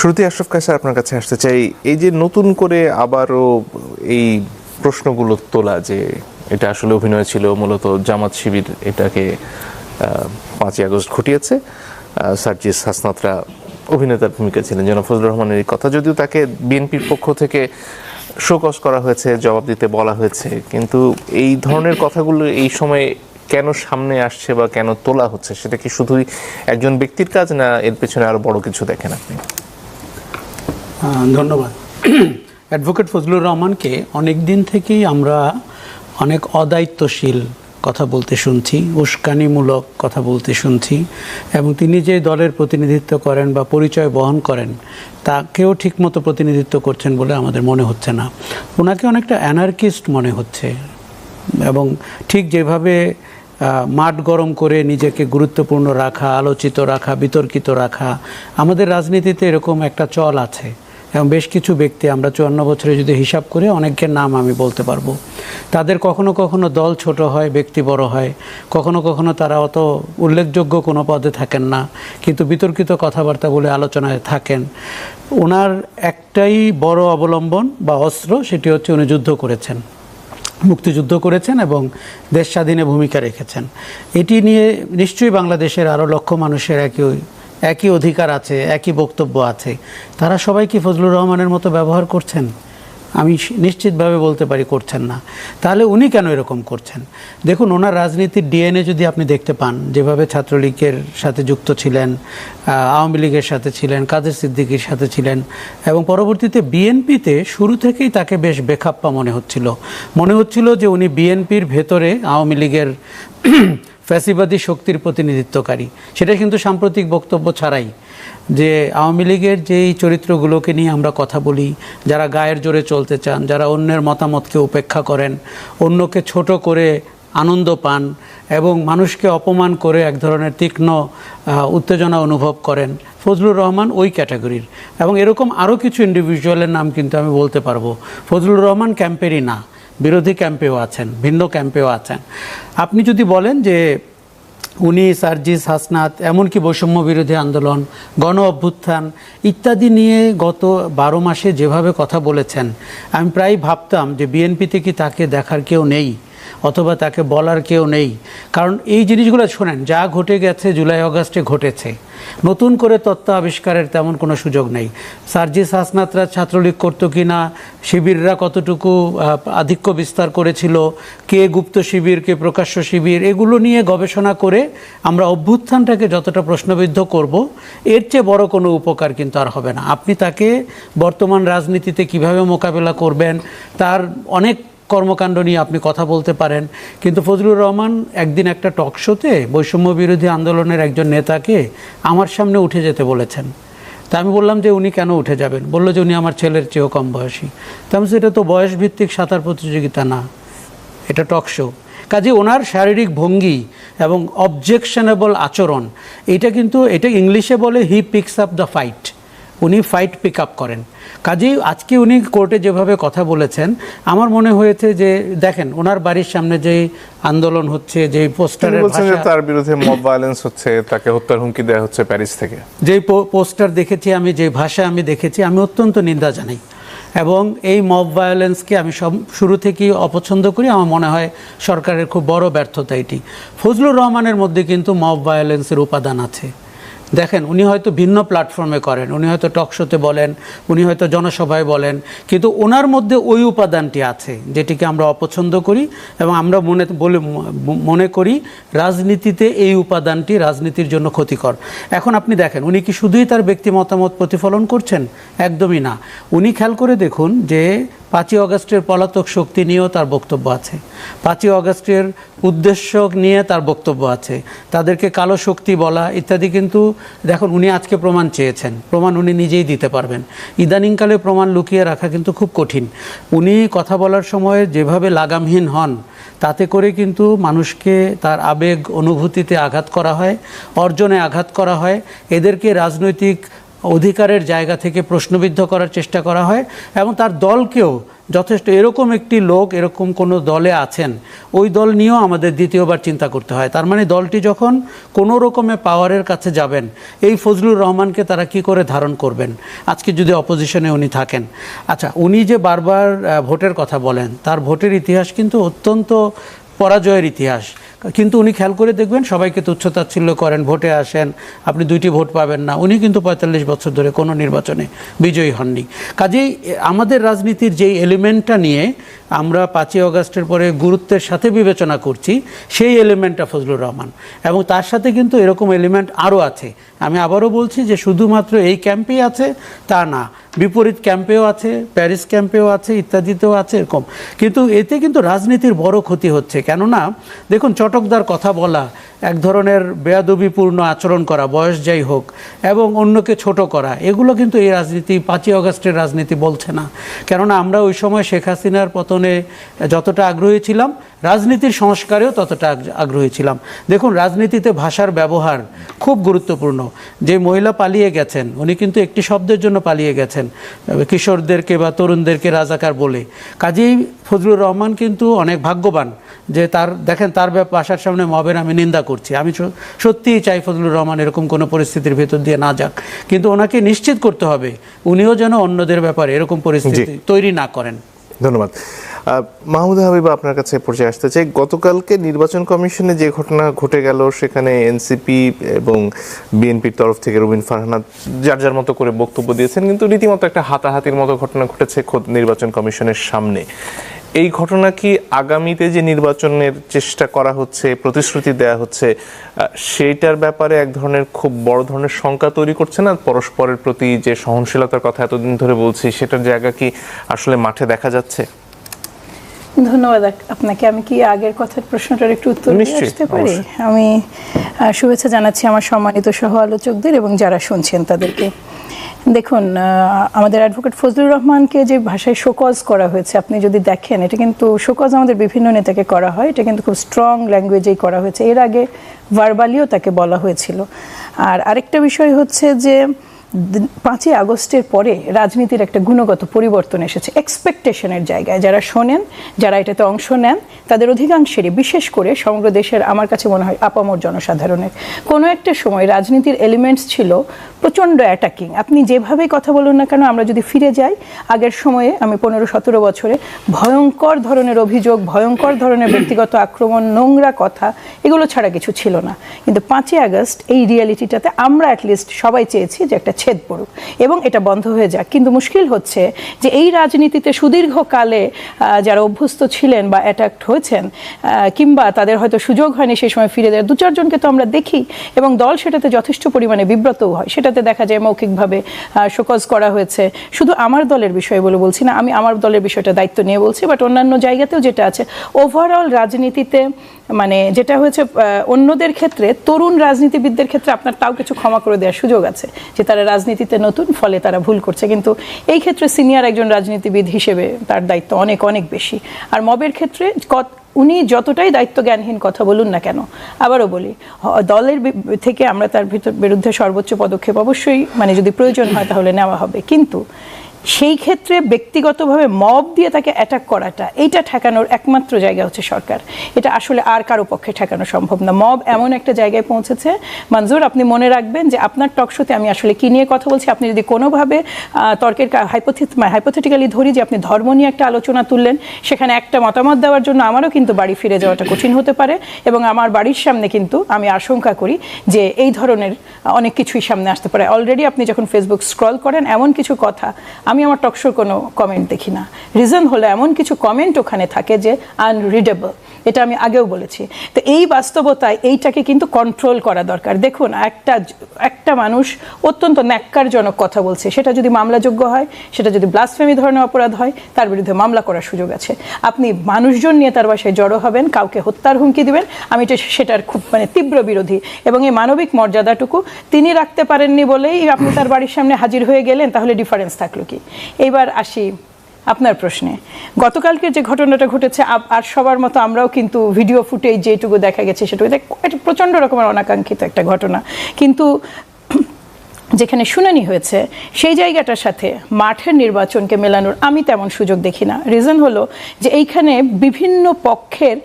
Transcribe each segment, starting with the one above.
শুরুতে আশরাফ কায়সার আপনার কাছে আসতে চাই, এই যে নতুন করে আবারও এই প্রশ্নগুলো তোলা যে এটা আসলে অভিনয় ছিল, মূলত জামাত শিবির এটাকে 5ই আগস্ট ঘটিয়েছে, সার্জিস হাসনাতরা অভিনেতার ভূমিকা ছিলেন, জনাব ফজলুর রহমানের এই কথা, যদিও তাকে বিএনপির পক্ষ থেকে শোকজ করা হয়েছে, জবাব দিতে বলা হয়েছে, কিন্তু এই ধরনের কথাগুলো এই সময় কেন সামনে আসছে বা কেন তোলা হচ্ছে, সেটা কি শুধুই একজন ব্যক্তির কাজ, না এর পেছনে আরো বড় কিছু দেখেন আপনি? ধন্যবাদ। অ্যাডভোকেট ফজলুর রহমানকে অনেক দিন থেকেই আমরা অনেক অদায়িত্বশীল কথা বলতে শুনছি, উস্কানিমূলক কথা বলতে শুনছি, এবং তিনি যে দলের প্রতিনিধিত্ব করেন বা পরিচয় বহন করেন তাকেও ঠিকমতো প্রতিনিধিত্ব করছেন বলে আমাদের মনে হচ্ছে না। ওনাকে অনেকটা অ্যানার্কিস্ট মনে হচ্ছে, এবং ঠিক যেভাবে মাঠ গরম করে নিজেকে গুরুত্বপূর্ণ রাখা, আলোচিত রাখা, বিতর্কিত রাখা, আমাদের রাজনীতিতে এরকম একটা চল আছে। এবং বেশ কিছু ব্যক্তি, আমরা 54 বছরে যদি হিসাব করে অনেকের নাম আমি বলতে পারবো, তাদের কখনো কখনো দল ছোট হয়, ব্যক্তি বড় হয়, কখনো কখনো তারা অত উল্লেখযোগ্য কোনো পদে থাকেন না, কিন্তু বিতর্কিত কথাবার্তা বলে আলোচনায় থাকেন। ওনার একটাই বড় অবলম্বন বা অস্ত্র, সেটি হচ্ছে উনি যুদ্ধ করেছেন, মুক্তিযুদ্ধ করেছেন এবং দেশ স্বাধীনে ভূমিকা রেখেছেন। এটি নিয়ে নিশ্চয়ই বাংলাদেশের আরও লক্ষ মানুষের একই অধিকার আছে, একই বক্তব্য আছে। তারা সবাই কি ফজলুর রহমানের মতো ব্যবহার করছেন? আমি নিশ্চিতভাবে বলতে পারি করছেন না। তাহলে উনি কেন এরকম করছেন? দেখুন, ওনার রাজনীতির ডিএনএ যদি আপনি দেখতে পান, যেভাবে ছাত্রলীগের সাথে যুক্ত ছিলেন, আওয়ামী লীগের সাথে ছিলেন, কাদের সিদ্দিকীর সাথে ছিলেন, এবং পরবর্তীতে বিএনপিতে শুরু থেকেই তাকে বেশ বেখাপ্পা মনে হচ্ছিল যে উনি বিএনপির ভেতরে আওয়ামী লীগের ফ্যাসিবাদী শক্তির প্রতিনিধিত্বকারী। সেটা কিন্তু সাম্প্রতিক বক্তব্য ছাড়াই, যে আওয়ামী লীগের যেই চরিত্রগুলোকে নিয়ে আমরা কথা বলি, যারা গায়ের জোরে চলতে চান, যারা অন্যের মতামতকে উপেক্ষা করেন, অন্যকে ছোট করে আনন্দ পান এবং মানুষকে অপমান করে এক ধরনের তীক্ষ্ণ উত্তেজনা অনুভব করেন, ফজলুর রহমান ওই ক্যাটাগরির। এবং এরকম আরও কিছু ইন্ডিভিজুয়ালের নাম কিন্তু আমি বলতে পারবো। ফজলুর রহমান ক্যাম্পেরই না, বিরোধী ক্যাম্পেও আছেন, ভিন্ন ক্যাম্পেও আছেন। আপনি যদি বলেন যে উনি সার্জিস হাসনাত, এমনকি বৈষম্য বিরোধী আন্দোলন, গণ অভ্যুত্থান ইত্যাদি নিয়ে গত 12 মাসে যেভাবে কথা বলেছেন, আমি প্রায় ভাবতাম যে বিএনপিতে কি তাকে দেখার কেউ নেই, অথবা তাকে বলার কেউ নেই। কারণ এই জিনিসগুলো শোনেন, যা ঘটে গেছে জুলাই আগস্টে ঘটেছে, নতুন করে তত্ত্ব আবিষ্কারের তেমন কোনো সুযোগ নেই। সার্জিস হাসনাতরা ছাত্রলীগ করতো কি না, শিবিররা কতটুকু আধিক্য বিস্তার করেছিল, কে গুপ্ত শিবির, কে প্রকাশ্য শিবির, এগুলো নিয়ে গবেষণা করে আমরা অভ্যুত্থানটাকে যতটা প্রশ্নবিদ্ধ করব, এর চেয়ে বড় কোনো উপকার কিন্তু আর হবে না। আপনি তাকে বর্তমান রাজনীতিতে কিভাবে মোকাবেলা করবেন, তার অনেক কর্মকাণ্ড নিয়ে আপনি কথা বলতে পারেন, কিন্তু ফজলুর রহমান একদিন একটা টক শোতে বৈষম্য বিরোধী আন্দোলনের একজন নেতাকে আমার সামনে উঠে যেতে বলেছেন। তা আমি বললাম যে উনি কেন উঠে যাবেন? বললো যে উনি আমার ছেলের চেয়েও কম বয়সী। তা আমি এটা তো বয়সভিত্তিক সাঁতার প্রতিযোগিতা না, এটা টক শো। কাজে ওনার শারীরিক ভঙ্গি এবং অবজেকশনেবল আচরণ, এটা ইংলিশে বলে হি পিকস আপ দ্য ফাইট, উনি ফাইট পিক আপ করেন। কাজেই আজকে উনি কোর্টে যেভাবে কথা বলেছেন, আমার মনে হয়েছে যে দেখেন, ওনার বাড়ির সামনে যে আন্দোলন হচ্ছে, যে পোস্টারের ভাষা, তার বিরুদ্ধে মব ভায়োলেন্স হচ্ছে, তাকে হত্যার হুমকি দেওয়া হচ্ছে প্যারিস থেকে, যে পোস্টার দেখেছি আমি, যে ভাষা আমি দেখেছি, আমি অত্যন্ত নিন্দা জানাই। এবং এই মব ভায়োলেন্সকে আমি শুরু থেকেই অপছন্দ করি। আমার মনে হয় সরকারের খুব বড় ব্যর্থতা এটি। ফজলুর রহমানের মধ্যে কিন্তু মব ভায়োলেন্সের উপাদান আছে। দেখেন, উনি হয়তো ভিন্ন প্ল্যাটফর্মে করেন, উনি হয়তো টক শোতে বলেন, উনি হয়তো জনসভায় বলেন, কিন্তু ওনার মধ্যে ওই উপাদানটি আছে যেটিকে আমরা অপছন্দ করি, এবং আমরা মনে করি রাজনীতিতে এই উপাদানটি রাজনীতির জন্য ক্ষতিকর। এখন আপনি দেখেন, উনি কি শুধুই তার ব্যক্তি মতামত প্রতিফলন করছেন? একদমই না। উনি খেয়াল করে দেখুন যে 5ই আগস্টের পলাতক শক্তি নিয়েও তার বক্তব্য আছে, 5ই আগস্টের উদ্দেশ্য নিয়ে তার বক্তব্য আছে, তাদেরকে কালো শক্তি বলা ইত্যাদি। কিন্তু দেখুন, উনি আজকে প্রমাণ চেয়েছেন, প্রমাণ উনি নিজেই দিতে পারবেন। ইদানিংকালে প্রমাণ লুকিয়ে রাখা কিন্তু খুব কঠিন। উনি কথা বলার সময় যেভাবে লাগামহীন হন, তাতে করে কিন্তু মানুষকে তার আবেগ অনুভূতিতে আঘাত করা হয়, অর্জনে আঘাত করা হয়, এদেরকে রাজনৈতিক অধিকারের জায়গা থেকে প্রশ্নবিদ্ধ করার চেষ্টা করা হয়, এবং তার দলকেও যথেষ্ট। এরকম একটি লোক এরকম কোনো দলে আছেন, ওই দল নিয়েও আমাদের দ্বিতীয়বার চিন্তা করতে হয়। তার মানে দলটি যখন কোনো রকমে পাওয়ারের কাছে যাবেন, এই ফজলুর রহমানকে তারা কি করে ধারণ করবেন আজকে যদি অপোজিশনে উনি থাকেন। আচ্ছা, উনি যে বারবার ভোটের কথা বলেন, তার ভোটের ইতিহাস কিন্তু অত্যন্ত পরাজয়ের ইতিহাস। কিন্তু উনি খেয়াল করে দেখবেন সবাইকে তুচ্ছতাচ্ছিল্য করেন, ভোটে আসেন, আপনি 2টি ভোট পাবেন না। উনি কিন্তু 45 বছর ধরে কোনো নির্বাচনে বিজয়ী হননি। কাজেই আমাদের রাজনীতির যেই এলিমেন্টটা নিয়ে আমরা 5ই আগস্টের পরে গুরুত্বের সাথে বিবেচনা করছি, সেই এলিমেন্টটা ফজলুর রহমান, এবং তার সাথে কিন্তু এরকম এলিমেন্ট আরও আছে। আমি আবারও বলছি যে শুধুমাত্র এই ক্যাম্পেই আছে তা না, বিপরীত ক্যাম্পেও আছে, প্যারিস ক্যাম্পেও আছে, ইত্যাদিতেও আছে এরকম। কিন্তু এতে কিন্তু রাজনীতির বড় ক্ষতি হচ্ছে। কেননা দেখুন, চটকদার কথা বলা, এক ধরনের বেয়াদবিপূর্ণ আচরণ করা, বয়স যাই হোক, এবং অন্যকে ছোট করা, এগুলো কিন্তু এই রাজনীতি 5ই আগস্টের রাজনীতি বলছে না। কেননা আমরা ওই সময় শেখ হাসিনার পতনে যতটা আগ্রহী ছিলাম, রাজনীতির সংস্কারেও ততটা আগ্রহী ছিলাম। দেখুন, রাজনীতিতে ভাষার ব্যবহার খুব গুরুত্বপূর্ণ। যে মহিলা পালিয়ে গেছেন, উনি কিন্তু একটি শব্দের জন্য পালিয়ে গেছেন, কিশোরদেরকে বা তরুণদেরকে রাজাকার বলে। কাজেই ফজলুর রহমান কিন্তু অনেক ভাগ্যবান যে দেখেন তার বাসার সামনে মবের আমি নিন্দা করছি। আমি সত্যিই চাই ফজলুর রহমান এরকম কোনো পরিস্থিতির ভেতর দিয়ে না যাক, কিন্তু ওনাকে নিশ্চিত করতে হবে উনিও যেন অন্যদের ব্যাপারে এরকম পরিস্থিতি তৈরি না করেন। ধন্যবাদ। মাহমুদা হাবিবা, আপনার কাছে পর্যায়ে আসতে চাই। গতকালকে নির্বাচন কমিশনে যে ঘটনা ঘটে গেল, সেখানে এনসিপি এবং বিএনপির তরফ থেকে রুবিন ফারহানা যার যার মতো করে বক্তব্য দিয়েছেন, কিন্তু রীতিমতো একটা হাতাহাতির মতো ঘটনা ঘটেছে খোদ নির্বাচন কমিশনের সামনে। এই ঘটনা কি আগামীতে যে নির্বাচনের চেষ্টা করা হচ্ছে, প্রতিশ্রুতি দেয়া হচ্ছে, সেইটার ব্যাপারে এক ধরনের খুব বড় ধরনের শঙ্কা তৈরি করছে না? পরস্পরের প্রতি যে সহনশীলতার কথা এতদিন ধরে বলছি, সেটার জায়গা কি আসলে মাঠে দেখা যাচ্ছে? ধন্যবাদ আপনাকে। আমি কি আগের কথার প্রশ্নটার একটু উত্তর দিতে পারি? আমি শুভেচ্ছা জানাচ্ছি আমার সম্মানিত সহ আলোচকদের এবং যারা শুনছেন তাদেরকে। দেখুন, আমাদের অ্যাডভোকেট ফজলুর রহমানকে যে ভাষায় শোকজ করা হয়েছে, আপনি যদি দেখেন, এটা কিন্তু শোকজ আমাদের বিভিন্ন নেতাকে করা হয়, এটা কিন্তু খুব স্ট্রং ল্যাঙ্গুয়েজেই করা হয়েছে। এর আগে ভার্বালিও তাকে বলা হয়েছিল। আর আরেকটা বিষয় হচ্ছে যে 5ই আগস্টের পরে রাজনীতির একটা গুণগত পরিবর্তন এসেছে এক্সপেকটেশনের জায়গায়। যারা শোনেন, যারা এটাতে অংশ নেন, তাদের অধিকাংশেরই, বিশেষ করে সমগ্র দেশের আমার কাছে মনে হয় আপামর জনসাধারণের, কোনো একটা সময় রাজনীতির এলিমেন্টস ছিল প্রচণ্ড অ্যাটাকিং। আপনি যেভাবেই কথা বলুন না কেন, আমরা যদি ফিরে যাই আগের সময়ে, আমি 15-17 বছরে, ভয়ঙ্কর ধরনের অভিযোগ, ভয়ঙ্কর ধরনের ব্যক্তিগত আক্রমণ, নোংরা কথা, এগুলো ছাড়া কিছু ছিল না। কিন্তু 5ই আগস্ট এই রিয়ালিটিটাতে আমরা অ্যাটলিস্ট সবাই চেয়েছি যে একটা ছেদ পড়ুক এবং এটা বন্ধ হয়ে যাক। কিন্তু মুশকিল হচ্ছে যে এই রাজনীতিতে সুদীর্ঘকালে যারা অভ্যস্ত ছিলেন বা অ্যাটাক্ট হয়েছেন, কিংবা তাদের হয়তো সুযোগ হয়নি সেই সময় ফিরে দেওয়ার, 2-4 জনকে তো আমরা দেখি, এবং দল সেটাতে যথেষ্ট পরিমাণে বিব্রতও হয়। সেটাতে দেখা যায় মৌখিকভাবে শোকজ করা হয়েছে। শুধু আমার দলের বিষয় বলে বলছি না, আমি আমার দলের বিষয়টা দায়িত্ব নিয়ে বলছি, বাট অন্যান্য জায়গাতেও যেটা আছে, ওভারঅল রাজনীতিতে মানে যেটা হয়েছে, অন্যদের ক্ষেত্রে, তরুণ রাজনীতিবিদদের ক্ষেত্রে আপনার তাও কিছু ক্ষমা করে দেওয়ার সুযোগ আছে যে তারা রাজনীতিতে নতুন, ফলে তারা ভুল করছে। কিন্তু এই ক্ষেত্রে সিনিয়র একজন রাজনীতিবিদ হিসেবে তার দায়িত্ব অনেক অনেক বেশি। আর মবের ক্ষেত্রে উনি যতটাই দায়িত্ব জ্ঞানহীন কথা বলুন না কেন, আবারও বলি, দলের থেকে আমরা তার বিরুদ্ধে সর্বোচ্চ পদক্ষেপ অবশ্যই, মানে যদি প্রয়োজন হয় তাহলে নেওয়া হবে। কিন্তু সেই ক্ষেত্রে ব্যক্তিগতভাবে মব দিয়ে তাকে অ্যাটাক করাটা, এইটা ঠেকানোর একমাত্র জায়গা হচ্ছে সরকার। এটা আসলে আর কারো পক্ষে ঠেকানো সম্ভব না। মব এমন একটা জায়গায় পৌঁছেছে, মঞ্জুর, আপনি মনে রাখবেন যে আপনার টকশোতে আমি আসলে কি নিয়ে কথা বলছি। আপনি যদি কোনোভাবে তর্কের হাইপোথেটিক্যালি ধরি যে আপনি ধর্ম নিয়ে একটা আলোচনা তুললেন, সেখানে একটা মতামত দেওয়ার জন্য আমারও কিন্তু বাড়ি ফিরে যাওয়াটা কঠিন হতে পারে, এবং আমার বাড়ির সামনে কিন্তু আমি আশঙ্কা করি যে এই ধরনের অনেক কিছুই সামনে আসতে পারে। অলরেডি আপনি যখন ফেসবুক স্ক্রল করেন, এমন কিছু কথা, আমি আমার টকশোর কোনো কমেন্ট দেখি না। রিজন হলো এমন কিছু কমেন্ট ওখানে থাকে যে আনরিডেবল। এটা আমি আগেও বলেছি। তো এই বাস্তবতায় এইটাকে কিন্তু কন্ট্রোল করা দরকার। দেখুন, একটা মানুষ অত্যন্ত ন্যাক্কারজনক কথা বলছে, সেটা যদি মামলাযোগ্য হয়, সেটা যদি ব্লাসফেমি ধরনের অপরাধ হয়, তার বিরুদ্ধে মামলা করার সুযোগ আছে। আপনি মানুষজন নিয়ে তার বাসায় জড়ো হবেন, কাউকে হত্যার হুমকি দিবেন, আমি সেটার খুব তীব্র বিরোধী। এবং এই মানবিক মর্যাদাটুকু তিনি রাখতে পারেননি বলেই আপনি তার বাড়ির সামনে হাজির হয়ে গেলেন, তাহলে ডিফারেন্স থাকলো কি? এইবার আসি আপনার প্রশ্নে। গতকালকে যে ঘটনাটা ঘটেছে, আর সবার মতো আমরাও কিন্তু ভিডিও ফুটেজ যেটুকু দেখা গেছে সেটুকু প্রচণ্ড রকমের অনাকাঙ্ক্ষিত একটা ঘটনা। কিন্তু যেখানে শুনানি হয়েছে সেই জায়গাটার সাথে মাঠের নির্বাচনকে মেলানোর আমি তেমন সুযোগ দেখি না। রিজন হলো যে এইখানে বিভিন্ন পক্ষের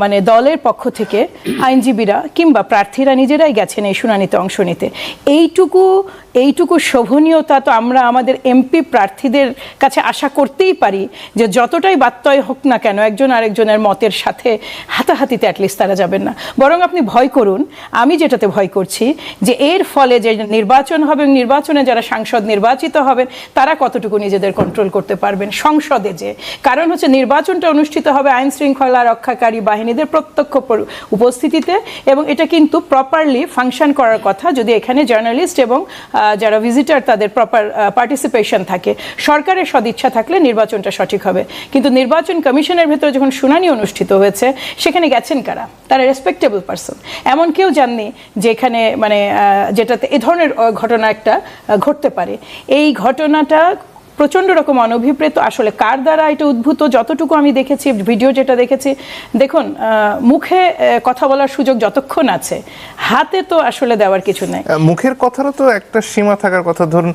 মানে দলের পক্ষ থেকে আইনজীবীরা কিংবা প্রার্থীরা নিজেরাই গেছেন এই শুনানিতে অংশ নিতে। এইটুকু শোভনীয়তা তো আমরা আমাদের এমপি প্রার্থীদের কাছে আশা করতেই পারি যে যতটাই বাত্যয় হোক না কেন একজন আরেকজনের মতের সাথে হাতাহাতিতে অ্যাটলিস্ট তারা যাবেন না। বরং আপনি ভয় করুন, আমি যেটাতে ভয় করছি যে এর ফলে যে নির্বাচন হবে, নির্বাচনে যারা সাংসদ নির্বাচিত হবেন তারা কতটুকু নিজেদের কন্ট্রোল করতে পারবেন সংসদে। যে কারণ হচ্ছে নির্বাচনটা অনুষ্ঠিত হবে আইন শৃঙ্খলা রক্ষাকারী বাহিনীদের প্রত্যক্ষ উপস্থিতিতে, এবং এটা কিন্তু প্রপারলি ফাংশন করার কথা যদি এখানে জার্নালিস্ট এবং যারা ভিজিটার তাদের প্রপার পার্টিসিপেশন থাকে। সরকারের সদিচ্ছা থাকলে নির্বাচনটা সঠিক হবে। কিন্তু নির্বাচন কমিশনের ভেতরে যখন শুনানি অনুষ্ঠিত হয়েছে সেখানে গেছেন কারা? তারা রেসপেক্টেবল পারসন, এমন কেউ জাননি যে এখানে মানে যেটাতে এ ধরনের ঘটনা একটা ঘটতে পারে। এই ঘটনাটা প্রচণ্ড রকম অনভিপ্রেত। আসলে কার দ্বারা এটা উদ্ভূত, যতটুকু আমি দেখেছি ভিডিও যেটা দেখেছি, দেখুন মুখে কথা বলার সুযোগ যতক্ষণ আছে, হাতে তো আসলে দেওয়ার কিছু নেই। মুখের কথারও তো একটা সীমা থাকার কথা। ধরুন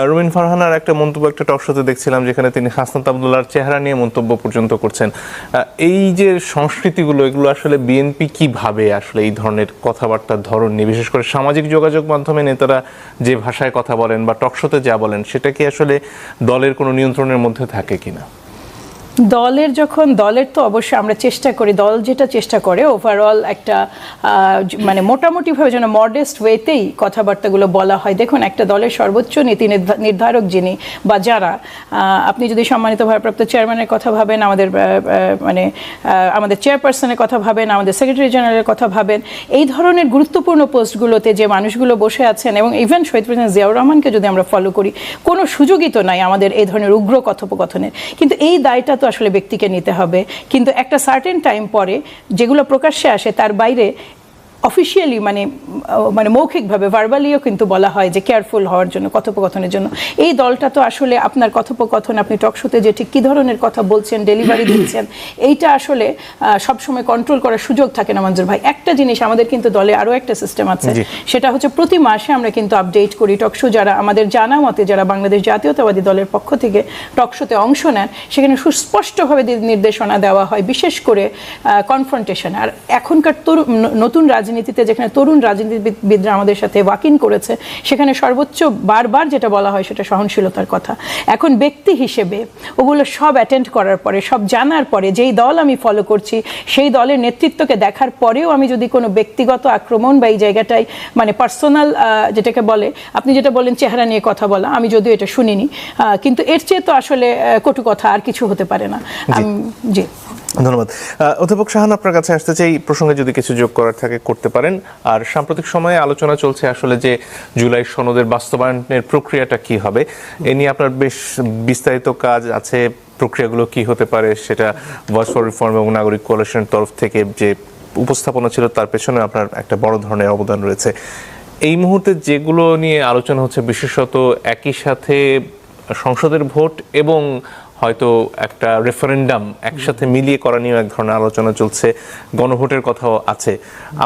রুমিন ফারহানার একটা মন্তব্য একটা টক শোতে দেখছিলাম যেখানে তিনি হাসনাত আব্দুল্লাহর চেহারা নিয়ে মন্তব্য পর্যন্ত করছেন। এই যে সংস্কৃতিগুলো, এগুলো আসলে বিএনপি কিভাবে আসলে এই ধরনের কথাবার্তার ধরন নিয়ে, বিশেষ করে সামাজিক যোগাযোগ মাধ্যমে নেতারা যে ভাষায় কথা বলেন বা টক শোতে যা বলেন, সেটা কি আসলে দলের কোনো নিয়ন্ত্রণের মধ্যে থাকে কিনা? দলের তো অবশ্যই আমরা চেষ্টা করি, দল যেটা চেষ্টা করে ওভারঅল একটা মানে মোটামুটিভাবে যেন মডেস্ট ওয়েতেই কথাবার্তাগুলো বলা হয়। দেখুন একটা দলের সর্বোচ্চ নীতি নির্ধারক যিনি বা যারা, আপনি যদি সম্মানিত ভারপ্রাপ্ত চেয়ারম্যানের কথা ভাবেন, আমাদের চেয়ারপারসনের কথা ভাবেন, আমাদের সেক্রেটারি জেনারেলের কথা ভাবেন, এই ধরনের গুরুত্বপূর্ণ পোস্টগুলোতে যে মানুষগুলো বসে আছেন, এবং ইভেন শহীদ প্রেসিডেন্ট জিয়াউর রহমানকে যদি আমরা ফলো করি, কোনো সুযোগই তো নাই আমাদের এই ধরনের উগ্র কথোপকথনের। কিন্তু এই দায়টা তো আসলে ব্যক্তিকে নিতে হবে। কিন্তু একটা সার্টেন টাইম পরে যেগুলো প্রকাশ্যে আসে তার বাইরে অফিসিয়ালি মানে মৌখিকভাবে ভার্বালিও কিন্তু বলা হয় যে কেয়ারফুল হওয়ার জন্য, কথোপকথনের জন্য। এই দলটা তো আসলে আপনার কথোপকথন, আপনি টকশোতে যে ঠিক কী ধরনের কথা বলছেন, ডেলিভারি দিচ্ছেন, এইটা আসলে সবসময় কন্ট্রোল করার সুযোগ থাকে না মঞ্জুর ভাই। একটা জিনিস আমাদের কিন্তু দলে আরও একটা সিস্টেম আছে, সেটা হচ্ছে প্রতি মাসে আমরা কিন্তু আপডেট করি টকশো। যারা আমাদের জানা মতে যারা বাংলাদেশ জাতীয়তাবাদী দলের পক্ষ থেকে টকশোতে অংশ নেন, সেখানে সুস্পষ্টভাবে নির্দেশনা দেওয়া হয়, বিশেষ করে কনফ্রন্টেশন। আর এখনকার নতুন রাজনীতিতে যেখানে তরুণ রাজনীতিবিদরা আমাদের সাথে ওয়াকিং করেছে, সেখানে সর্বোচ্চ বারবার যেটা বলা হয় সেটা সহনশীলতার কথা। এখন ব্যক্তি হিসেবে ওগুলো সব অ্যাটেন্ড করার পরে, সব জানার পরে, যেই দল আমি ফলো করছি সেই দলের নেতৃত্বকে দেখার পরেও আমি যদি কোনো ব্যক্তিগত আক্রমণ বা এই জায়গাটায় মানে পার্সোনাল যেটাকে বলে, আপনি যেটা বলেন চেহারা নিয়ে কথা বলা, আমি যদিও এটা শুনিনি, কিন্তু এর চেয়ে তো আসলে কটু কথা আর কিছু হতে পারে না। জি, ধন্যবাদ। অধ্যাপক শাহান, আপনার কাছে আসতে চাই, প্রসঙ্গে যদি কিছু যোগ করার থাকে করতে পারেন। আর সাম্প্রতিক সময়ে আলোচনা চলছে আসলে যে জুলাই সনদের বাস্তবায়নের প্রক্রিয়াটা কি হবে, এ নিয়ে আপনার বেশ বিস্তারিত কাজ আছে। প্রক্রিয়াগুলো কি হতে পারে সেটা ভয়েস ফর রিফর্ম এবং নাগরিক কোয়ালিশনের তরফ থেকে যে উপস্থাপনা ছিল তার পেছনে আপনার একটা বড় ধরনের অবদান রয়েছে। এই মুহূর্তে যেগুলো নিয়ে আলোচনা হচ্ছে, বিশেষত একই সাথে সংসদের ভোট এবং হয়তো একটা রেফারেন্ডাম একসাথে মিলিয়ে করা নিয়ে এক ধরনের আলোচনা চলছে, গণভোটের কথাও আছে।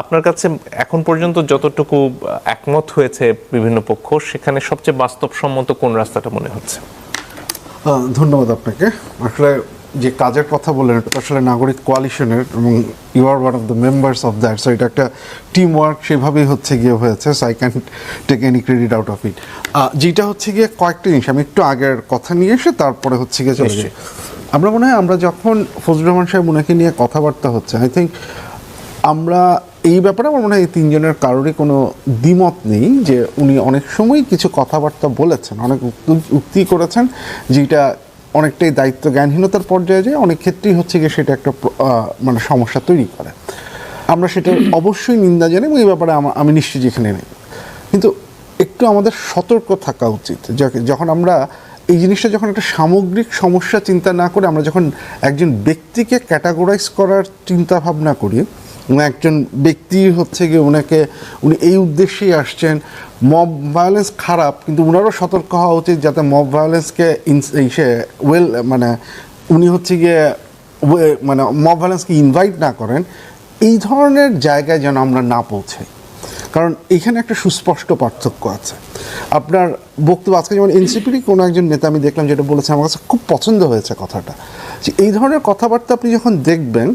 আপনার কাছে এখন পর্যন্ত যতটুকু একমত হয়েছে বিভিন্ন পক্ষ, সেখানে সবচেয়ে বাস্তবসম্মত কোন রাস্তাটা মনে হচ্ছে? ধন্যবাদ আপনাকে। আসলে যে কাজের কথা বললেন, এটা আসলে নাগরিক কোয়ালিশনের, এবং you are one of the members of that, so এটা একটা টিম ওয়ার্ক সেভাবেই হচ্ছে গিয়ে হয়েছে। So I can take any credit out of it. যেটা হচ্ছে গিয়ে কয়েকটা জিনিস আমি একটু আগের কথা নিয়ে এসে তারপরে হচ্ছে গিয়ে চলে যাই। আমরা যখন ফজলুর রহমান সাহেব ওনাকে নিয়ে কথাবার্তা হচ্ছে, আই থিঙ্ক আমরা এই ব্যাপারে আমার মনে হয় এই তিনজনের কারোরই কোনো দ্বিমত নেই যে উনি অনেক সময় কিছু কথাবার্তা বলেছেন, অনেক উক্তি করেছেন, যেটা অনেকটাই দায়িত্ব জ্ঞানহীনতার পর্যায়ে যায়, অনেক ক্ষেত্রেই হচ্ছে গিয়ে সেটা একটা মানে সমস্যা তৈরি করে। আমরা সেটা অবশ্যই নিন্দা জানি এবং এই ব্যাপারে আমি নিশ্চিত যেখানে নেই। কিন্তু একটু আমাদের সতর্ক থাকা উচিত যখন আমরা এই জিনিসটা, যখন একটা সামগ্রিক সমস্যা চিন্তা না করে আমরা যখন একজন ব্যক্তিকে ক্যাটাগরাইজ করার চিন্তা ভাবনা করি, একজন ব্যক্তি হচ্ছে গিয়ে উনি এই উদ্দেশ্যেই আসছেন, মব ভায়োলেন্স খারাপ, কিন্তু ওনারও সতর্ক হওয়া উচিত যাতে মব ভায়োলেন্সকে উনি হচ্ছে গিয়ে মব ভায়োলেন্সকে ইনভাইট না করেন। এই ধরনের জায়গায় যেন আমরা না পৌঁছাই। কারণ এখানে একটা সুস্পষ্ট পার্থক্য আছে। আপনার বক্তব্য আজকে যেমন এনসিপির কোনো একজন নেতা আমি দেখলাম যেটা বলেছে, আমার কাছে খুব পছন্দ হয়েছে কথাটা, যে এই ধরনের কথাবার্তা আপনি যখন দেখবেন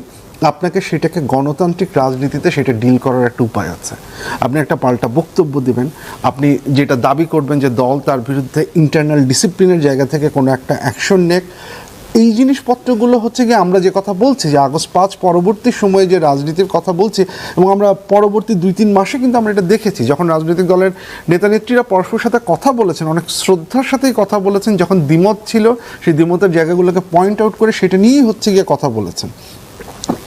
আপনাকে সেটাকে গণতান্ত্রিক রাজনীতিতে সেটা ডিল করার একটা উপায় আছে। আপনি একটা পাল্টা বক্তব্য দেবেন, আপনি যেটা দাবি করবেন যে দল তার বিরুদ্ধে ইন্টারনাল ডিসিপ্লিনের জায়গা থেকে কোনো একটা অ্যাকশন নেক। এই জিনিসপত্রগুলো হচ্ছে গিয়ে আমরা যে কথা বলছি যে আগস্ট 5 পরবর্তী সময়ে যে রাজনীতির কথা বলছি, এবং আমরা পরবর্তী 2-3 মাসে কিন্তু আমরা এটা দেখেছি যখন রাজনৈতিক দলের নেতা নেত্রীরা পরস্পর সাথে কথা বলেছেন, অনেক শ্রদ্ধার সাথেই কথা বলেছেন, যখন দ্বিমত ছিল সেই দ্বিমতের জায়গাগুলোকে পয়েন্ট আউট করে সেটা নিয়েই হচ্ছে গিয়ে কথা বলেছেন।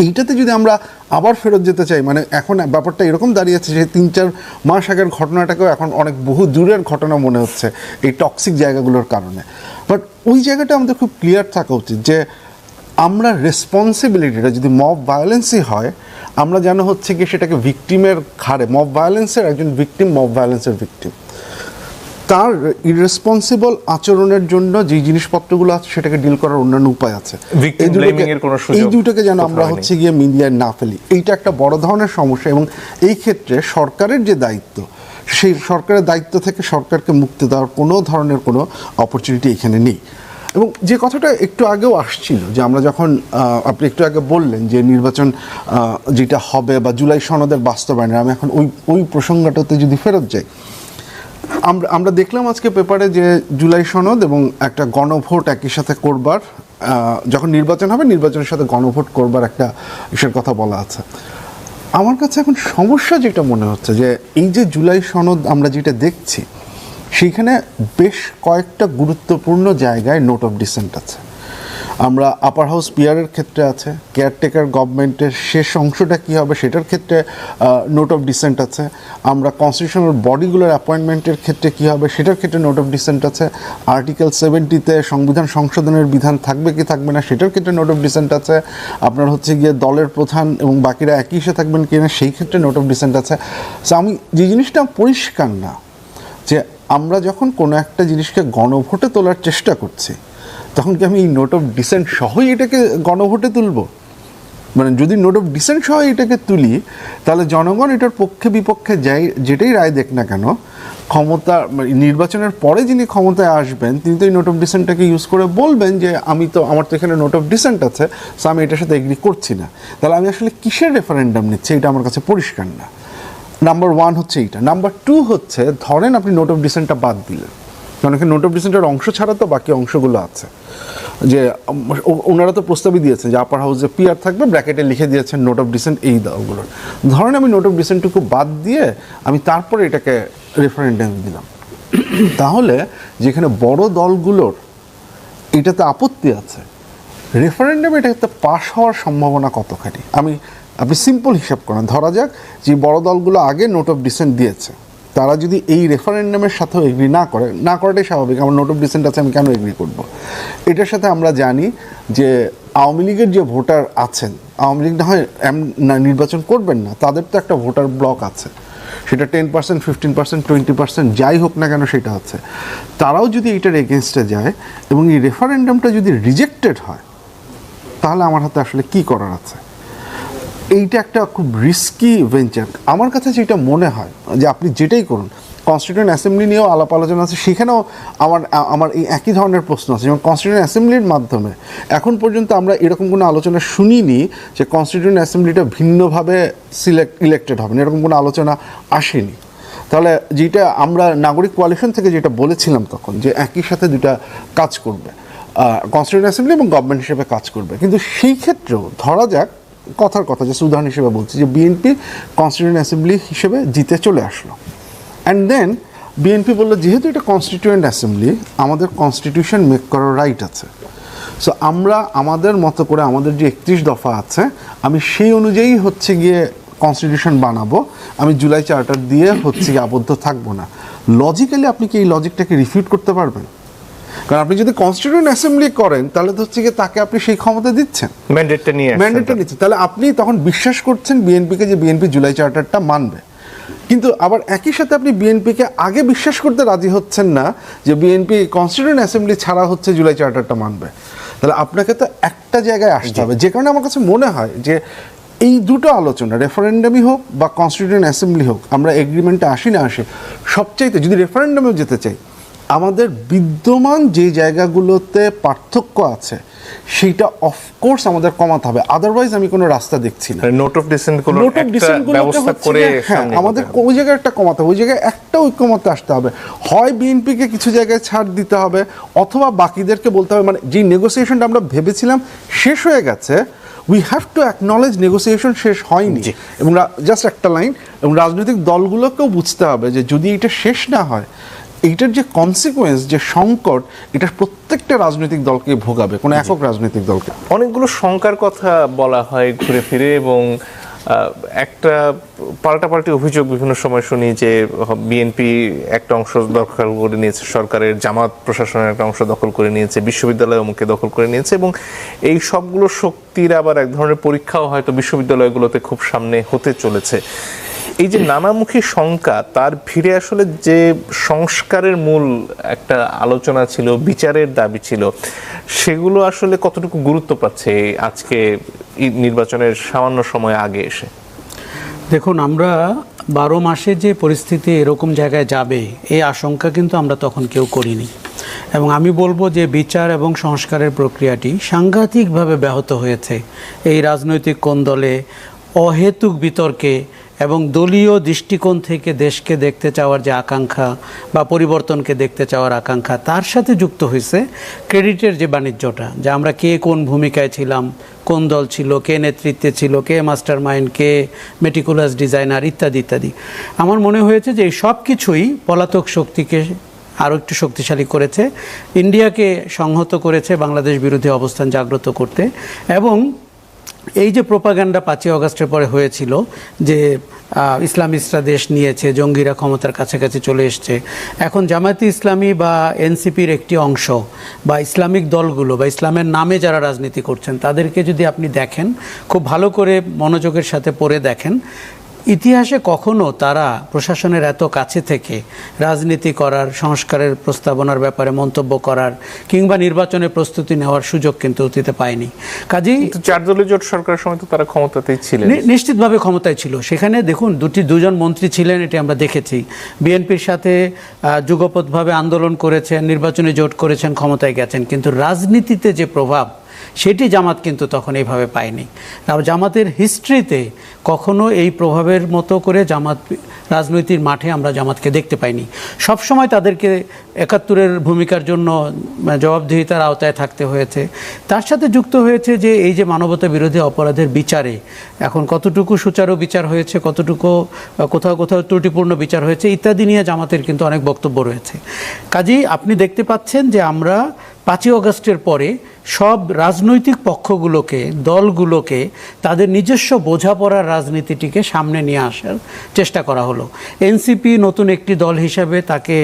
এইটাতে যদি আমরা আবার ফেরত যেতে চাই, মানে এখন ব্যাপারটা এরকম দাঁড়িয়েছে যে 3-4 মাস আগের ঘটনাটাকেও এখন অনেক বহু দূরের ঘটনা মনে হচ্ছে এই টক্সিক জায়গাগুলোর কারণে। বাট ওই জায়গাটা আমাদের খুব ক্লিয়ার থাকা উচিত যে আমরা রেসপন্সিবিলিটিটা যদি মব ভায়োলেন্সই হয়, আমরা যেন হচ্ছে কি সেটাকে ভিকটিমের ঘাড়ে, মব ভায়োলেন্সের একজন ভিকটিম মব ভায়োলেন্সের ভিকটিম, তার ইররেসপন্সিবল আচরণের জন্য যে জিনিসপত্রগুলো আছে সেটাকে ডিল করার অন্যান্য উপায় আছে। এই দুটোকে যেন আমরা হচ্ছে গিয়ে মিলিয়ে না ফেলি, এইটা একটা বড় ধরনের সমস্যা। এবং এই ক্ষেত্রে সরকারের যে দায়িত্ব, সেই সরকারের দায়িত্ব থেকে সরকারকে মুক্তি দেওয়ার কোনো ধরনের কোনো অপরচুনিটি এখানে নেই। এবং যে কথাটা একটু আগেও আসছিল যে আমরা যখন আপনি একটু আগে বললেন যে নির্বাচন যেটা হবে বা জুলাই সনদের বাস্তবায়নের, আমি এখন ওই প্রসঙ্গটাতে যদি ফেরত যাই, আমরা দেখলাম আজকে পেপারে যে জুলাই সনদ এবং একটা গণভোট একই সাথে করবার, যখন নির্বাচন হবে নির্বাচনের সাথে গণভোট করবার একটা ইসের কথা বলা আছে। আমার কাছে এখন সমস্যা যেটা মনে হচ্ছে যে এই যে জুলাই সনদ আমরা যেটা দেখছি, সেইখানে বেশ কয়েকটা গুরুত্বপূর্ণ জায়গায় নোট অফ ডিসেন্ট আছে। আমরা আপার হাউস পিয়ারের ক্ষেত্রে আছে, কেয়ারটেকার গভর্নমেন্টের শেষ অংশটা কী হবে সেটার ক্ষেত্রে নোট অফ ডিসেন্ট আছে, আমরা কনস্টিটিউশনাল বডিগুলোর অ্যাপয়েন্টমেন্টের ক্ষেত্রে কী হবে সেটার ক্ষেত্রে নোট অফ ডিসেন্ট আছে, আর্টিকেল 70-তে সংবিধান সংশোধনের বিধান থাকবে কি থাকবে না সেটার ক্ষেত্রে নোট অফ ডিসেন্ট আছে, আপনার হচ্ছে গিয়ে দলের প্রধান এবং বাকিরা একই সাথে থাকবেন কি না সেই ক্ষেত্রে নোট অফ ডিসেন্ট আছে। সো আমি যে জিনিসটা পরিষ্কার না যে আমরা যখন কোনো একটা জিনিসকে গণভোটে তোলার চেষ্টা করছি, তখন কি আমি এই নোট অফ ডিসেন্ট সহই এটাকে গণভোটে তুলব? মানে যদি নোট অফ ডিসেন্ট সহ এটাকে তুলি, তাহলে জনগণ এটার পক্ষে বিপক্ষে যেটাই রায় দেখ না কেন, ক্ষমতা নির্বাচনের পরে যিনি ক্ষমতায় আসবেন তিনি তো এই নোট অফ ডিসেন্টটাকে ইউজ করে বলবেন যে আমার তো এখানে নোট অফ ডিসেন্ট আছে, সো আমি এটার সাথে এগ্রি করছি না। তাহলে আমি আসলে কিসের রেফারেন্ডাম নিচ্ছি এটা আমার কাছে পরিষ্কার না। নাম্বার 1 হচ্ছে এইটা। নাম্বার 2 হচ্ছে ধরেন আপনি নোট অফ ডিসেন্টটা বাদ দিলেন, কারণ এখানে নোট অফ ডিসেন্টের অংশ ছাড়া তো বাকি অংশগুলো আছে, যে ওনারা তো প্রস্তাবই দিয়েছেন যে আপার হাউসে পিআর থাকবে, ব্র্যাকেটে লিখে দিয়েছেন নোট অফ ডিসেন্ট এই দলগুলোর। ধরেন আমি নোট অফ ডিসেন্টটুকু বাদ দিয়ে আমি তারপরে এটাকে রেফারেন্ডাম দিলাম, তাহলে যেখানে বড় দলগুলোর এটাতে আপত্তি আছে, রেফারেন্ডামে এটাতে পাশ হওয়ার সম্ভাবনা কতখানি? আপনি সিম্পল হিসাব করেন, ধরা যাক যে বড় দলগুলো আগে নোট অফ ডিসেন্ট দিয়েছে, তারা যদি এই রেফারেন্ডামের সাথেও এগ্রি না করাটাই স্বাভাবিক। আমার নোট অফ ডিসেন্ট আছে, আমি কেন এগ্রি করব? এটার সাথে আমরা জানি যে আওয়ামী লীগের যে ভোটার আছেন, আওয়ামী লীগ না হয় নির্বাচন করবেন না, তাদের তো একটা ভোটার ব্লক আছে, সেটা 10%, 15%, 20% যাই হোক না কেন সেটা আছে। তারাও যদি এইটার এগেনস্টে যায় এবং এই রেফারেন্ডামটা যদি রিজেক্টেড হয়, তাহলে আমার হাতে আসলে কি করার আছে? এইটা একটা খুব রিস্কি ভেঞ্চার। আমার কাছে যেটা মনে হয় যে আপনি যেটাই করুন, কনস্টিটিউয়েন্ট অ্যাসেম্বলি নিয়েও আলাপ আলোচনা আছে, সেখানেও আমার এই একই ধরনের প্রশ্ন আছে। যেমন কনস্টিটিউয়েন্ট অ্যাসেম্বলির মাধ্যমে এখন পর্যন্ত আমরা এরকম কোনো আলোচনা শুনিনি যে কনস্টিটিউয়েন্ট অ্যাসেম্বলিটা ভিন্নভাবে ইলেক্টেড হবে না, এরকম কোনো আলোচনা আসেনি। তাহলে যেটা আমরা নাগরিক কোয়ালিশন থেকে যেটা বলেছিলাম তখন, যে একই সাথে দুটা কাজ করবে, কনস্টিটিউয়েন্ট অ্যাসেম্বলি এবং গভর্নমেন্ট হিসেবে কাজ করবে, কিন্তু সেই ক্ষেত্রেও ধরা যাক কথার কথা, যে উদাহরণ হিসেবে বলছি যে বিএনপি কনস্টিটিউয়েন্ট অ্যাসেম্বলি হিসেবে জিতে চলে আসলো, অ্যান্ড দেন বিএনপি বললো যেহেতু এটা কনস্টিটিউয়েন্ট অ্যাসেম্বলি, আমাদের কনস্টিটিউশন মেক করার রাইট আছে, সো আমরা আমাদের মতো করে আমাদের যে 31 দফা আছে আমি সেই অনুযায়ী হচ্ছে গিয়ে কনস্টিটিউশন বানাবো, আমি জুলাই চার্টার দিয়ে হচ্ছে গিয়ে আবদ্ধ থাকবো না। লজিক্যালি আপনি কি এই লজিকটাকে রিফিউট করতে পারবেন? কারণ আপনি যদি কনস্টিটিউয়েন্ট অ্যাসেম্বলি করেন তাহলে তো হচ্ছে গিয়ে তাকে আপনি সেই ক্ষমতা দিচ্ছেন, ম্যান্ডেটটা নিচ্ছেন, তাহলে আপনি তখন বিশ্বাস করছেন বিএনপিকে যে বিএনপি জুলাই চার্টারটা মানবে। কিন্তু আবার একই সাথে আপনি বিএনপিকে আগে বিশ্বাস করতে রাজি হচ্ছেন না যে বিএনপি কনস্টিটিউয়েন্ট অ্যাসেম্বলি ছাড়া হচ্ছে জুলাই চার্টারটা মানবে। তাহলে আপনাকে তো একটা জায়গায় আসতে হবে, যে কারণে আমার কাছে মনে হয় যে এই দুটো আলোচনা, রেফারেন্ডামই হোক বা কনস্টিটিউয়েন্ট অ্যাসেম্বলি হোক, আমরা এগ্রিমেন্টে আসি না আসে, সবচাইতে যদি রেফারেন্ডামেও যেতে চাই, আমাদের বিদ্যমান যে জায়গাগুলোতে পার্থক্য আছে সেইটা অফকোর্স আমাদের কমাতে হবে, আদারওয়াইজ আমি কোনো রাস্তা দেখছি না। নোট অফ ডিসেন্ট গুলো ব্যবস্থা করে হ্যাঁ, আমাদের ওই জায়গায় একটা কমাতে হবে, ওই জায়গায় একটা ঐক্যমতে আসতে হবে। হয় বিএনপিকে কিছু জায়গায় ছাড় দিতে হবে, অথবা বাকিদেরকে বলতে হবে, মানে যে নেগোসিয়েশনটা আমরা ভেবেছিলাম শেষ হয়ে গেছে, we have to acknowledge negotiation শেষ হয়নি। এবং জাস্ট একটা লাইন, এবং রাজনৈতিক দলগুলোকেও বুঝতে হবে যে যদি এটা শেষ না হয়, এইটার যে কনসিকুয়েন্স, যে সংকট, এটা প্রত্যেকটা রাজনৈতিক দলকে ভোগাবে, কোনো একক রাজনৈতিক দলকে। অনেকগুলো শঙ্কার কথা বলা হয় ঘুরে ফিরে, এবং একটা পাল্টাপাল্টি অভিযোগ বিভিন্ন সময় শুনি যে বিএনপি একটা অংশ দখল করে নিয়েছে সরকারের, জামাত প্রশাসনের একটা অংশ দখল করে নিয়েছে, বিশ্ববিদ্যালয় অমুকে দখল করে নিয়েছে, এবং এই সবগুলো শক্তির আবার এক ধরনের পরীক্ষাও হয়তো বিশ্ববিদ্যালয়গুলোতে খুব সামনে হতে চলেছে। এই যে নানামুখী শঙ্কা, তার ভিড়ে আসলে যে সংস্কারের মূল একটা আলোচনা ছিল, বিচারের দাবি ছিল, সেগুলো আসলে কতটুকু গুরুত্ব পাচ্ছে আজকে নির্বাচনের সামান্য সময় আগে এসে? দেখুন, আমরা 12 মাসে যে পরিস্থিতি এরকম জায়গায় যাবে এই আশঙ্কা কিন্তু আমরা তখন কেউ করিনি। এবং আমি বলবো যে বিচার এবং সংস্কারের প্রক্রিয়াটি সাংঘাতিকভাবে ব্যাহত হয়েছে এই রাজনৈতিক কোন্দলে, অহেতুক বিতর্কে এবং দলীয় দৃষ্টিকোণ থেকে দেশকে দেখতে চাওয়ার যে আকাঙ্ক্ষা বা পরিবর্তনকে দেখতে চাওয়ার আকাঙ্ক্ষা, তার সাথে যুক্ত হয়েছে ক্রেডিটের যে বাণিজ্যটা, যে আমরা কে কোন ভূমিকায় ছিলাম, কোন দল ছিল, কে নেতৃত্বে ছিল, কে মাস্টার মাইন্ড, কে মেটিকুলাস ডিজাইনার, ইত্যাদি ইত্যাদি। আমার মনে হয়েছে যে এই সব কিছুই পলাতক শক্তিকে আরও একটু শক্তিশালী করেছে, ইন্ডিয়াকে সংহত করেছে বাংলাদেশ বিরোধী অবস্থান জাগ্রত করতে। এবং এই যে প্রোপাগান্ডা 5ই আগস্টের পরে হয়েছিল যে ইসলামিস্টরা দেশ নিয়েছে, জঙ্গিরা ক্ষমতার কাছাকাছি চলে এসছে, এখন জামায়াতে ইসলামী বা এনসিপির একটি অংশ বা ইসলামিক দলগুলো বা ইসলামের নামে যারা রাজনীতি করছেন তাদেরকে যদি আপনি দেখেন, খুব ভালো করে মনোযোগের সাথে পড়ে দেখেন, ইতিহাসে কখনো তারা প্রশাসনের এত কাছে থেকে রাজনীতি করার, সংস্কারের প্রস্তাবনার ব্যাপারে মন্তব্য করার কিংবা নির্বাচনের প্রস্তুতি নেওয়ার সুযোগ কিন্তু অতীতে পায়নি। কাজেই 4 দলীয় জোট সরকারের সময় তো তারা ক্ষমতাতেই ছিলেন, নিশ্চিতভাবে ক্ষমতায় ছিল। সেখানে দেখুন দুজন মন্ত্রী ছিলেন, এটি আমরা দেখেছি। বিএনপির সাথে যুগপৎভাবে আন্দোলন করেছেন, নির্বাচনী জোট করেছেন, ক্ষমতায় গেছেন, কিন্তু রাজনীতিতে যে প্রভাব সেটি জামাত কিন্তু তখন এইভাবে পায়নি। জামাতের হিস্ট্রিতে কখনো এই প্রভাবের মতো করে জামাত রাজনৈতিক মাঠে আমরা জামাতকে দেখতে পাইনি। সবসময় তাদেরকে 71-এর ভূমিকার জন্য জবাবদিহিতার আওতায় থাকতে হয়েছে। তার সাথে যুক্ত হয়েছে যে এই যে মানবতা বিরোধী অপরাধের বিচারে এখন কতটুকু সুচারু বিচার হয়েছে, কতটুকু কোথাও কোথাও ত্রুটিপূর্ণ বিচার হয়েছে ইত্যাদি নিয়ে জামাতের কিন্তু অনেক বক্তব্য রয়েছে। কাজেই আপনি দেখতে পাচ্ছেন যে আমরা 5ই আগস্টের পরে সব রাজনৈতিক পক্ষগুলোকে, দলগুলোকে তাদের নিজস্ব বোঝাপড়ার রাজনীতিটিকে সামনে নিয়ে আসার চেষ্টা করা হলো। এনসিপি নতুন একটি দল হিসাবে তাকে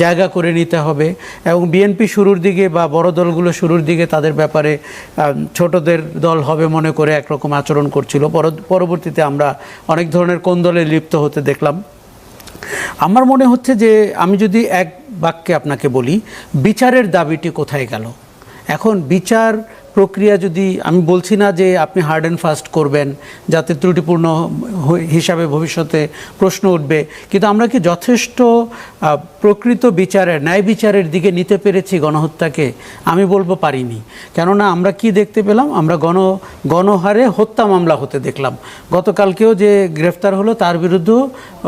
জায়গা করে নিতে হবে, এবং বিএনপি শুরুর দিকে বা বড় দলগুলো শুরুর দিকে তাদের ব্যাপারে ছোটদের দল হবে মনে করে একরকম আচরণ করছিল। পরবর্তীতে আমরা অনেক ধরনের কোন্দলে লিপ্ত হতে দেখলাম। আমার মনে হচ্ছে যে আমি যদি এক বাক্যে আপনাকে বলি, বিচারের দাবিটি কোথায় গেল? এখন বিচার প্রক্রিয়া যদি, আমি বলছি না যে আপনি হার্ড অ্যান্ড ফাস্ট করবেন যাতে ত্রুটিপূর্ণ হিসাবে ভবিষ্যতে প্রশ্ন উঠবে, কিন্তু আমরা কি যথেষ্ট প্রকৃত বিচারের, ন্যায় বিচারের দিকে নিতে পেরেছি গণহত্যাকে? আমি বলবো পারিনি। কেননা আমরা কি দেখতে পেলাম? আমরা গণহারে হত্যা মামলা হতে দেখলাম। গতকালকেও যে গ্রেফতার হলো তার বিরুদ্ধে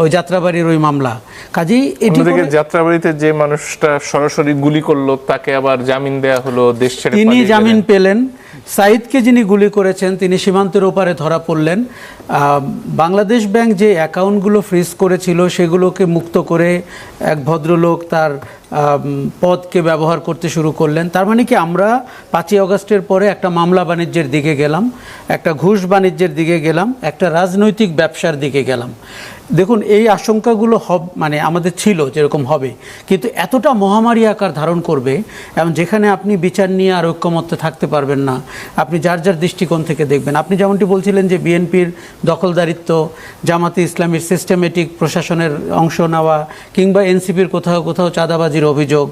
ওই যাত্রাবাড়ির ওই মামলা। কাজেই এটি যাত্রাবাড়িতে যে মানুষটা সরাসরি গুলি করলো তাকে আবার জামিন দেয়া হলো, দেশ ছেড়ে তিনি জামিন পেলেন। সাইদকে যিনি গুলি করেছেন তিনি সীমান্তের ওপারে ধরা পড়লেন। বাংলাদেশ ব্যাংক যে অ্যাকাউন্টগুলো ফ্রিজ করেছিল সেগুলোকে মুক্ত করে এক ভদ্রলোক তার পদকে ব্যবহার করতে শুরু করলেন। তার মানে কি আমরা 5ই আগস্টের পরে একটা মামলা বাণিজ্যের দিকে গেলাম, একটা ঘুষ বাণিজ্যের দিকে গেলাম, একটা রাজনৈতিক ব্যবসার দিকে গেলাম। দেখুন, এই আশঙ্কাগুলো মানে আমাদের ছিল যেরকম হবে, কিন্তু এতটা মহামারী আকার ধারণ করবে এবং যেখানে আপনি বিচার নিয়ে আর ঐক্যমত্যে থাকতে পারবেন না, আপনি যার যার দৃষ্টিকোণ থেকে দেখবেন। আপনি যেমনটি বলছিলেন যে বিএনপির দখলদারিত্ব, জামাতে ইসলামীর সিস্টেমেটিক প্রশাসনের অংশ নেওয়া কিংবা এনসিপির কোথাও কোথাও চাঁদাবাজির অভিযোগ,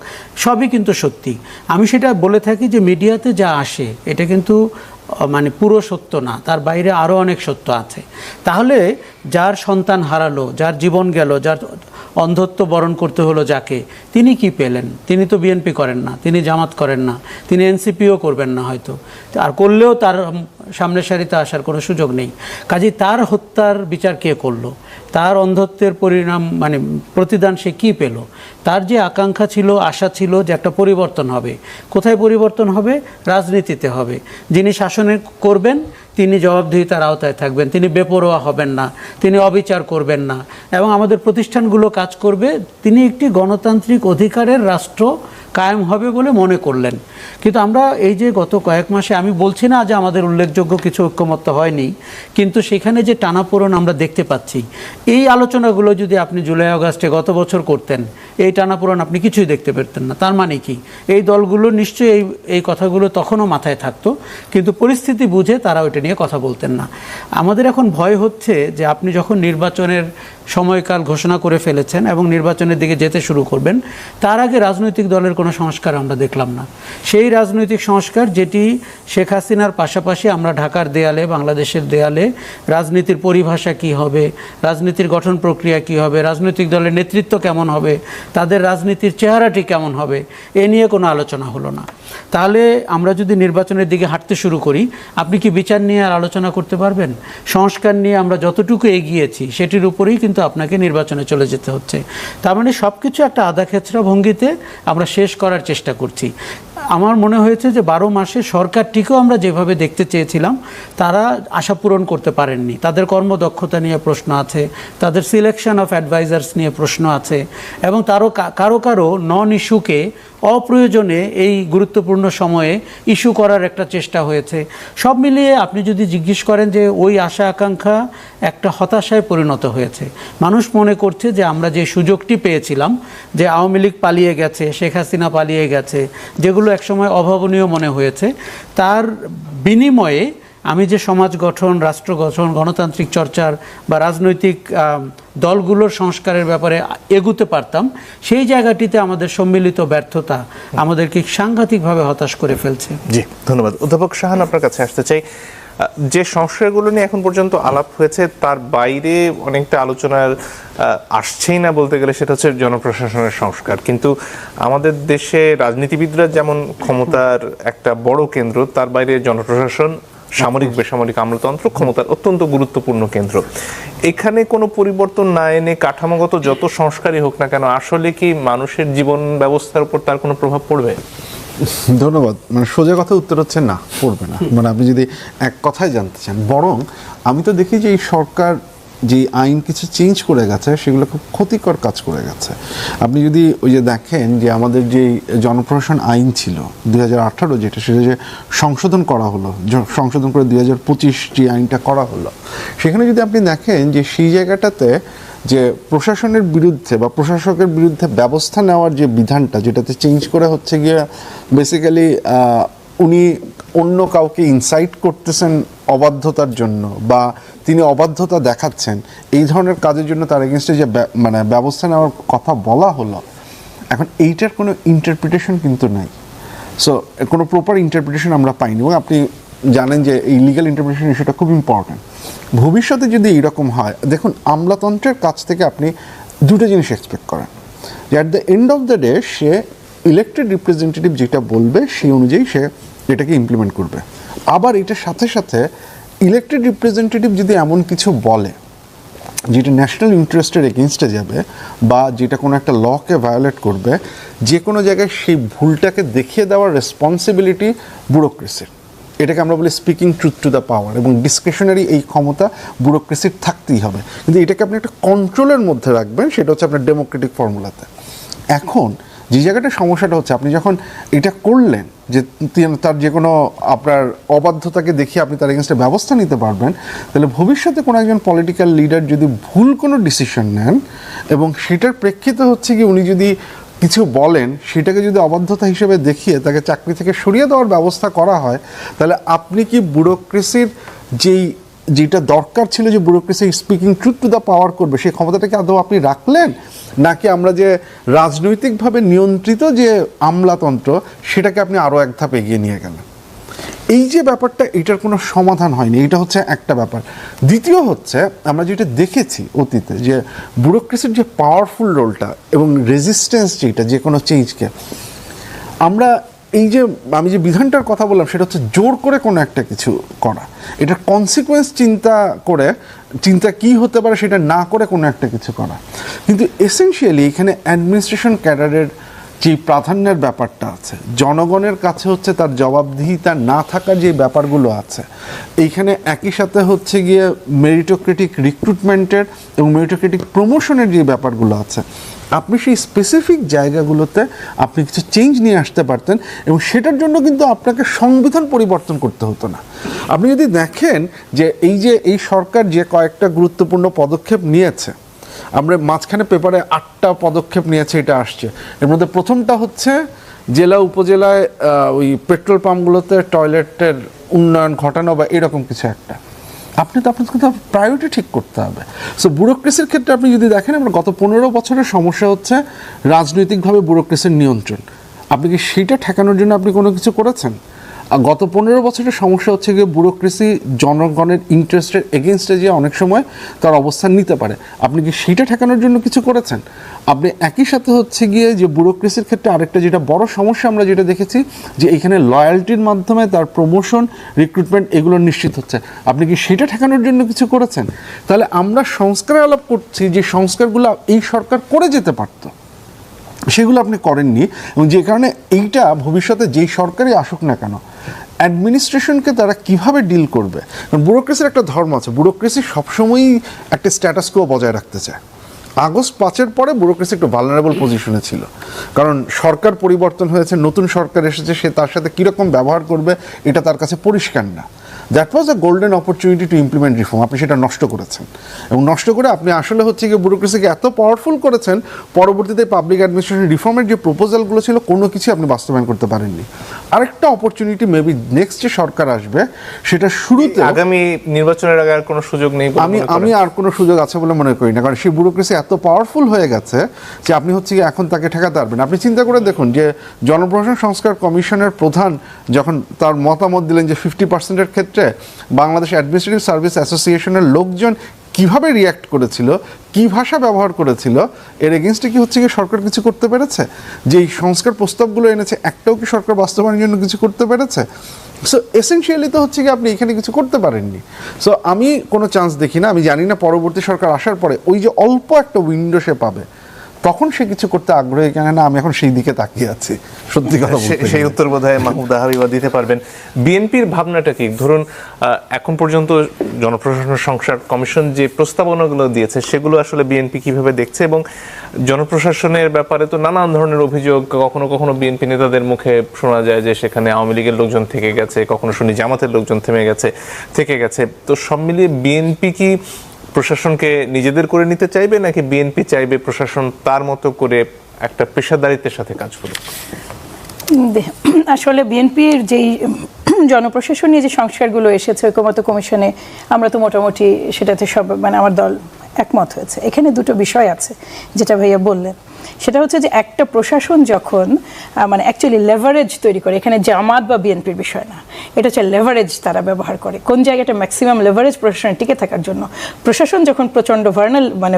সবই কিন্তু সত্যি। আমি সেটা বলে থাকি যে মিডিয়াতে যা আসে এটা কিন্তু মানে পুরো সত্য না, তার বাইরে আরও অনেক সত্য আছে। তাহলে যার সন্তান হারালো, যার জীবন গেল, যার অন্ধত্ব বরণ করতে হলো যাকে, তিনি কি পেলেন? তিনি তো বিএনপি করেন না, তিনি জামাত করেন না, তিনি এনসিপিও করবেন না হয়তো, আর করলেও তার সামনের সারিতে আসার কোনো সুযোগ নেই। কাজেই তার হত্যার বিচার কে করলো? তার অন্ধত্বের পরিণাম মানে প্রতিদান সে কী পেল? তার যে আকাঙ্ক্ষা ছিল, আশা ছিল যে একটা পরিবর্তন হবে, কোথায় পরিবর্তন হবে? রাজনীতিতে হবে। যিনি শাসনে করবেন তিনি জবাবদিহিতার আওতায় থাকবেন, তিনি বেপরোয়া হবেন না, তিনি অবিচার করবেন না, এবং আমাদের প্রতিষ্ঠানগুলো কাজ করবে। তিনি একটি গণতান্ত্রিক অধিকারের রাষ্ট্র কায়েম হবে বলে মনে করলেন। কিন্তু আমরা এই যে গত কয়েক মাসে, আমি বলছি না যে আমাদের উল্লেখযোগ্য কিছু ঐক্যমত্য হয়নি, কিন্তু সেখানে যে টানাপোড়েন আমরা দেখতে পাচ্ছি, এই আলোচনাগুলো যদি আপনি জুলাই আগস্টে গত বছর করতেন, এই টানাপোড়েন আপনি কিছুই দেখতে পেতেন না। তার মানে কি? এই দলগুলো নিশ্চয়ই এই কথাগুলো তখনও মাথায় থাকতো, কিন্তু পরিস্থিতি বুঝে তারা ওইটা নিয়ে কথা বলতেন না। আমাদের এখন ভয় হচ্ছে যে আপনি যখন নির্বাচনের সময়কাল ঘোষণা করে ফেলেছেন এবং নির্বাচনের দিকে যেতে শুরু করবেন, তার আগে রাজনৈতিক দলের কোনো সংস্কার আমরা দেখলাম না। সেই রাজনৈতিক সংস্কার যেটি শেখ হাসিনার পাশাপাশি আমরা ঢাকার দেয়ালে, বাংলাদেশের দেয়ালে রাজনীতির পরিভাষা কি হবে, রাজনীতির গঠন প্রক্রিয়া কি হবে, রাজনৈতিক দলের নেতৃত্ব কেমন হবে, তাদের রাজনীতির চেহারাটি কেমন হবে, এ নিয়ে কোনো আলোচনা হলো না। তাহলে আমরা যদি নির্বাচনের দিকে হাঁটতে শুরু করি, আপনি কি বিচার নিয়ে আর আলোচনা করতে পারবেন? সংস্কার নিয়ে আমরা যতটুকু এগিয়েছি সেটির উপরেই কিন্তু আপনাকে নির্বাচনে চলে যেতে হচ্ছে। তার মানে সব কিছু একটা আধা খেচরা ভঙ্গিতে আমরা শেষ করার চেষ্টা করছি। আমার মনে হয়েছে যে 12 মাসে সরকারটিকেও আমরা যেভাবে দেখতে চেয়েছিলাম তারা আশা পূরণ করতে পারেননি। তাদের কর্মদক্ষতা নিয়ে প্রশ্ন আছে, তাদের সিলেকশন অফ অ্যাডভাইজার্স নিয়ে প্রশ্ন আছে, এবং কারো কারো নন ইস্যুকে অপ্রয়োজনে এই গুরুত্বপূর্ণ সময়ে ইস্যু করার একটা চেষ্টা হয়েছে। সব মিলিয়ে আপনি যদি জিজ্ঞেস করেন যে ওই আশা আকাঙ্ক্ষা একটা হতাশায় পরিণত হয়েছে। মানুষ মনে করছে যে আমরা যে সুযোগটি পেয়েছিলাম, যে আওয়ামী লীগ পালিয়ে গেছে, শেখ হাসিনা পালিয়ে গেছে, যেগুলো একসময় অভাবনীয় মনে হয়েছে, তার বিনিময়ে আমি যে সমাজ গঠন, রাষ্ট্র গঠন, গণতান্ত্রিক চর্চার বা রাজনৈতিক দলগুলোর সংস্কারের ব্যাপারে এগুতে পারতাম, সেই জায়গাটিতে আমাদের সম্মিলিত ব্যর্থতা আমাদেরকে সাংঘাতিকভাবে হতাশ করে ফেলছে। জি, ধন্যবাদ। অধ্যাপক শাহান, আপনার কাছে আসতে চাই। যে সংস্কারগুলো নিয়ে এখন পর্যন্ত আলাপ হয়েছে তার বাইরে অনেকটা আলোচনার আসছেই না বলতে গেলে, সেটা হচ্ছে জনপ্রশাসনের সংস্কার। কিন্তু আমাদের দেশে রাজনীতিবিদরা যেমন ক্ষমতার একটা বড় কেন্দ্র, তার বাইরে জনপ্রশাসন, সামরিক বেসামরিক আমলাতন্ত্র ক্ষমতার অত্যন্ত গুরুত্বপূর্ণ কেন্দ্র। এখানে কোনো পরিবর্তন না এনে কাঠামোগত যত সংস্কারই হোক না কেন, আসলে কি মানুষের জীবন ব্যবস্থার উপর তার কোনো প্রভাব পড়বে? ধন্যবাদ। মানে সোজা কথা উত্তর হচ্ছে না, পড়বে না। মানে আপনি যদি এক কথায় জানতে চান, বরং আমি তো দেখি যে এই সরকার যে আইন কিছু চেঞ্জ করে গেছে সেগুলো খুব ক্ষতিকর কাজ করে গেছে। আপনি যদি ওই যে দেখেন যে আমাদের যে জনপ্রশাসন আইন ছিল 2018, যেটা সেটা যে সংশোধন করা হলো, সংশোধন করে 2025 যে আইনটা করা হলো, সেখানে যদি আপনি দেখেন যে সেই জায়গাটাতে যে প্রশাসনের বিরুদ্ধে বা প্রশাসকের বিরুদ্ধে ব্যবস্থা নেওয়ার যে বিধানটা, যেটাতে চেঞ্জ করে হচ্ছে গিয়ে বেসিক্যালি উনি অন্য কাউকে ইনসাইট করতেছেন অবাধ্যতার জন্য, বা তিনি অবাধ্যতা দেখাচ্ছেন, এই ধরনের কাজের জন্য তার এগেনস্টে যে মানে ব্যবস্থা নেওয়ার কথা বলা হলো, এখন এইটার কোনো ইন্টারপ্রিটেশন কিন্তু নাই। সো কোনো প্রপার ইন্টারপ্রিটেশন আমরা পাইনি, এবং আপনি জানেন যে এই লিগ্যাল ইন্টারপ্রিটেশন ইস্যুটা খুব ইম্পর্ট্যান্ট। ভবিষ্যতে যদি এইরকম হয়, দেখুন আমলাতন্ত্রের কাছ থেকে আপনি দুটো জিনিস এক্সপেক্ট করেন, যে at the end of the day say elected representative যেটা বলবে সেই অনুযায়ী সে এটাকে ইমপ্লিমেন্ট করবে। আবার এটার সাথে সাথে ইলেক্টেড রিপ্রেজেন্টেটিভ যদি এমন কিছু বলে যেটা ন্যাশনাল ইন্টারেস্টের এগেনস্টে যাবে, বা যেটা কোনো একটা লকে ভায়োলেট করবে, যে কোনো জায়গায় সেই ভুলটাকে দেখিয়ে দেওয়ার রেসপন্সিবিলিটি ব্যুরোক্রেসির। এটাকে আমরা বলি speaking truth to the power, এবং ডিসক্রিশনারি এই ক্ষমতা ব্যুরোক্রেসির থাকতেই হবে। কিন্তু এটাকে আপনি একটা কন্ট্রোলের মধ্যে রাখবেন, সেটা হচ্ছে আপনার ডেমোক্রেটিক ফর্মুলাতে। এখন যে জায়গাটা সমস্যাটা হচ্ছে, আপনি যখন এটা করলেন যে তার যে কোনো আপনার অবাধ্যতাকে দেখিয়ে আপনি তার এগেনস্টে ব্যবস্থা নিতে পারবেন, তাহলে ভবিষ্যতে কোনো একজন পলিটিক্যাল লিডার যদি ভুল কোনো ডিসিশন নেন এবং সেটার প্রেক্ষিতে হচ্ছে কি উনি যদি কিছু বলেন, সেটাকে যদি অবাধ্যতা হিসেবে দেখিয়ে তাকে চাকরি থেকে সরিয়ে দেওয়ার ব্যবস্থা করা হয়, তাহলে আপনি কি ব্যুরোক্রেসির যেটা দরকার ছিল যে bureaucracy speaking truth to the power করবে, সেই ক্ষমতাটাকে আদৌ আপনি রাখলেন, নাকি আমরা যে রাজনৈতিকভাবে নিয়ন্ত্রিত যে আমলাতন্ত্র সেটাকে আপনি আরও এক ধাপ এগিয়ে নিয়ে গেলেন? এই যে ব্যাপারটা, এটার কোনো সমাধান হয়নি, এটা হচ্ছে একটা ব্যাপার। দ্বিতীয় হচ্ছে আমরা যেটা দেখেছি অতীতে, যে ব্যুরোক্রেসির যে পাওয়ারফুল রোলটা এবং রেজিস্ট্যান্স যেটা যে কোনো চেঞ্জকে, আমরা এই যে আমি যে বিধানটার কথা বললাম সেটা হচ্ছে জোর করে কোনো একটা কিছু করা, এটার কনসিকুয়েন্স চিন্তা কি হতে পারে সেটা না করে কোনো একটা কিছু করা। কিন্তু এসেনশিয়ালি এখানে অ্যাডমিনিস্ট্রেশন ক্যাডারের যে প্রাধান্যের ব্যাপারটা আছে, জনগণের কাছে হচ্ছে তার জবাবদিহিতা না থাকার যে ব্যাপারগুলো আছে, এইখানে একই সাথে হচ্ছে গিয়ে মেরিটোক্রেটিক রিক্রুটমেন্টের এবং মেরিটোক্রেটিক প্রমোশনের যে ব্যাপারগুলো আছে, আপনি সেই স্পেসিফিক জায়গাগুলোতে আপনি কিছু চেঞ্জ নিয়ে আসতে পারতেন এবং সেটার জন্য কিন্তু আপনাকে সংবিধান পরিবর্তন করতে হতো না। আপনি যদি দেখেন যে এই সরকার যে কয়েকটা গুরুত্বপূর্ণ পদক্ষেপ নিয়েছে, আমরা মাঝখানে পেপারে 8টা পদক্ষেপ নিয়েছে, এটা আসছে, এর মধ্যে প্রথমটা হচ্ছে জেলা উপজেলায় ওই পেট্রোল পাম্পগুলোতে টয়লেটের উন্নয়ন ঘটানো বা এরকম কিছু একটা। আপনাকে কিন্তু প্রায়োরিটি ঠিক করতে হবে। সো ব্যুরোক্রেসির ক্ষেত্রে আপনি যদি দেখেন, আমরা গত 15 বছরের সমস্যা হচ্ছে রাজনৈতিকভাবে ব্যুরোক্রেসির নিয়ন্ত্রণ। আপনি কি সেইটা ঠেকানোর জন্য আপনি কোনো কিছু করেছেন? গত 15 বছরের সমস্যা হচ্ছে গিয়ে ব্যুরোক্রেসি জনগণের ইন্টারেস্টের এগেনস্টে যে অনেক সময় তার অবস্থান নিতে পারে। আপনি কি সেইটা ঠেকানোর জন্য কিছু করেছেন? আপনি একই সাথে হচ্ছে গিয়ে যে ব্যুরোক্রেসির ক্ষেত্রে আরেকটা যেটা বড় সমস্যা আমরা যেটা দেখেছি, যে এখানে লয়্যালটির মাধ্যমে তার প্রমোশন, রিক্রুটমেন্ট এগুলো নিশ্চিত হচ্ছে, আপনি কি সেটা ঠেকানোর জন্য কিছু করেছেন? তাহলে আমরা সংস্কারে আলাপ করছি, যে সংস্কারগুলো এই সরকার করে যেতে পারতো, সেগুলো আপনি করেননি। এবং যে কারণে এইটা ভবিষ্যতে যেই সরকারই আসুক না কেন, অ্যাডমিনিস্ট্রেশনকে তারা কিভাবে ডিল করবে। কারণ ব্যুরোক্রেসির একটা ধর্ম আছে, ব্যুরোক্রেসি সবসময়ই একটা স্ট্যাটাস কোও বজায় রাখতে চায়। আগস্ট 5-এর পরে ব্যুরোক্রেসি একটু ভালনারেবল পজিশনে ছিল, কারণ সরকার পরিবর্তন হয়েছে, নতুন সরকার এসেছে, সে তার সাথে কীরকম ব্যবহার করবে এটা তার কাছে পরিষ্কার না। That was a golden opportunity to implement reform. আপনি সেটা নষ্ট করেছেন, এবং নষ্ট করে আপনি আসলে হচ্ছে গিয়ে ব্যুরোক্রেসিকে এত পাওয়ারফুল করেছেন, পরবর্তীতে পাবলিক অ্যাডমিনিস্ট্রেশন রিফর্মের যে প্রপোজালগুলো ছিল কোনো কিছু আপনি বাস্তবায়ন করতে পারেননি। আরেকটা অপরচুনিটি মেবি নেক্সট যে সরকার আসবে সেটা শুরুতে, আগামী নির্বাচনের আগে আর কোনো সুযোগ নেই আমি আর কোনো সুযোগ আছে বলে মনে করি না, কারণ সেই ব্যুরোক্রেসি এত পাওয়ারফুল হয়ে গেছে যে আপনি হচ্ছে গিয়ে এখন তাকে ঠেকাতে পারবেন। আপনি চিন্তা করে দেখুন যে জনপ্রশাসন সংস্কার কমিশনের প্রধান যখন তার মতামত দিলেন যে 50%-এর ক্ষেত্রে বাংলাদেশ অ্যাডমিনিস্ট্রেটিভ সার্ভিস অ্যাসোসিয়েশনের লোকজন কিভাবে রিয়্যাক্ট করেছিল, কি ভাষা ব্যবহার করেছিল, এর এগেনস্টে কি হচ্ছে কি সরকার কিছু করতে পেরেছে? যে এই সংস্কার প্রস্তাবগুলো এনেছে একটাও কি সরকার বাস্তবায়নের জন্য কিছু করতে পেরেছে? সো এসেনশিয়ালি তো হচ্ছে কি আপনি এখানে কিছু করতে পারেননি। সো আমি কোনো চান্স দেখি না। আমি জানি না পরবর্তী সরকার আসার পরে ওই যে অল্প একটা উইন্ডো সে পাবে, তখন সে কিছু করতে আগ্রহী কেন না, আমি এখন সেই দিকে তাকিয়ে আছি, সত্যি কথা বলতে। সেই উত্তর বোধহয় মাহমুদ আহারিবা দিতে পারবেন। বিএনপির ভাবনাটা কি? ধরুন এখন পর্যন্ত জনপ্রশাসন সংস্কার কমিশন যে প্রস্তাবনাগুলো দিয়েছে সেগুলো আসলে বিএনপি কিভাবে দেখছে, এবং জনপ্রশাসনের ব্যাপারে তো নানান ধরনের অভিযোগ, কখনো কখনো বিএনপি নেতাদের মুখে শোনা যায় যে সেখানে আওয়ামী লীগের লোকজন থেকে গেছে, কখনো শুনি জামাতের লোকজন থেকে গেছে। তো সব মিলিয়ে বিএনপি কি প্রশাসনকে নিজেদের করে নিতে চাইবে, নাকি বিএনপি চাইবে প্রশাসন তার মতো করে একটা পেশাদারিত্বের সাথে কাজ করুক? আসলে বিএনপির যেই জনপ্রশাসন নিয়ে যে সংস্কারগুলো এসেছে ঐকমত্য কমিশনে, আমরা তো মোটামুটি সেটাতে সব আমার দল একমত হয়েছে। এখানে দুটো বিষয় আছে যেটা ভাইয়া বললেন, সেটা হচ্ছে যে একটা প্রশাসন যখন অ্যাকচুয়ালি লেভারেজ তৈরি করে, এখানে জামাত বা বিএনপির বিষয় না, এটা হচ্ছে লেভারেজ তারা ব্যবহার করে। কোন জায়গাটা ম্যাক্সিমাম লেভারেজ প্রশাসনে টিকে থাকার জন্য, প্রশাসন যখন প্রচণ্ড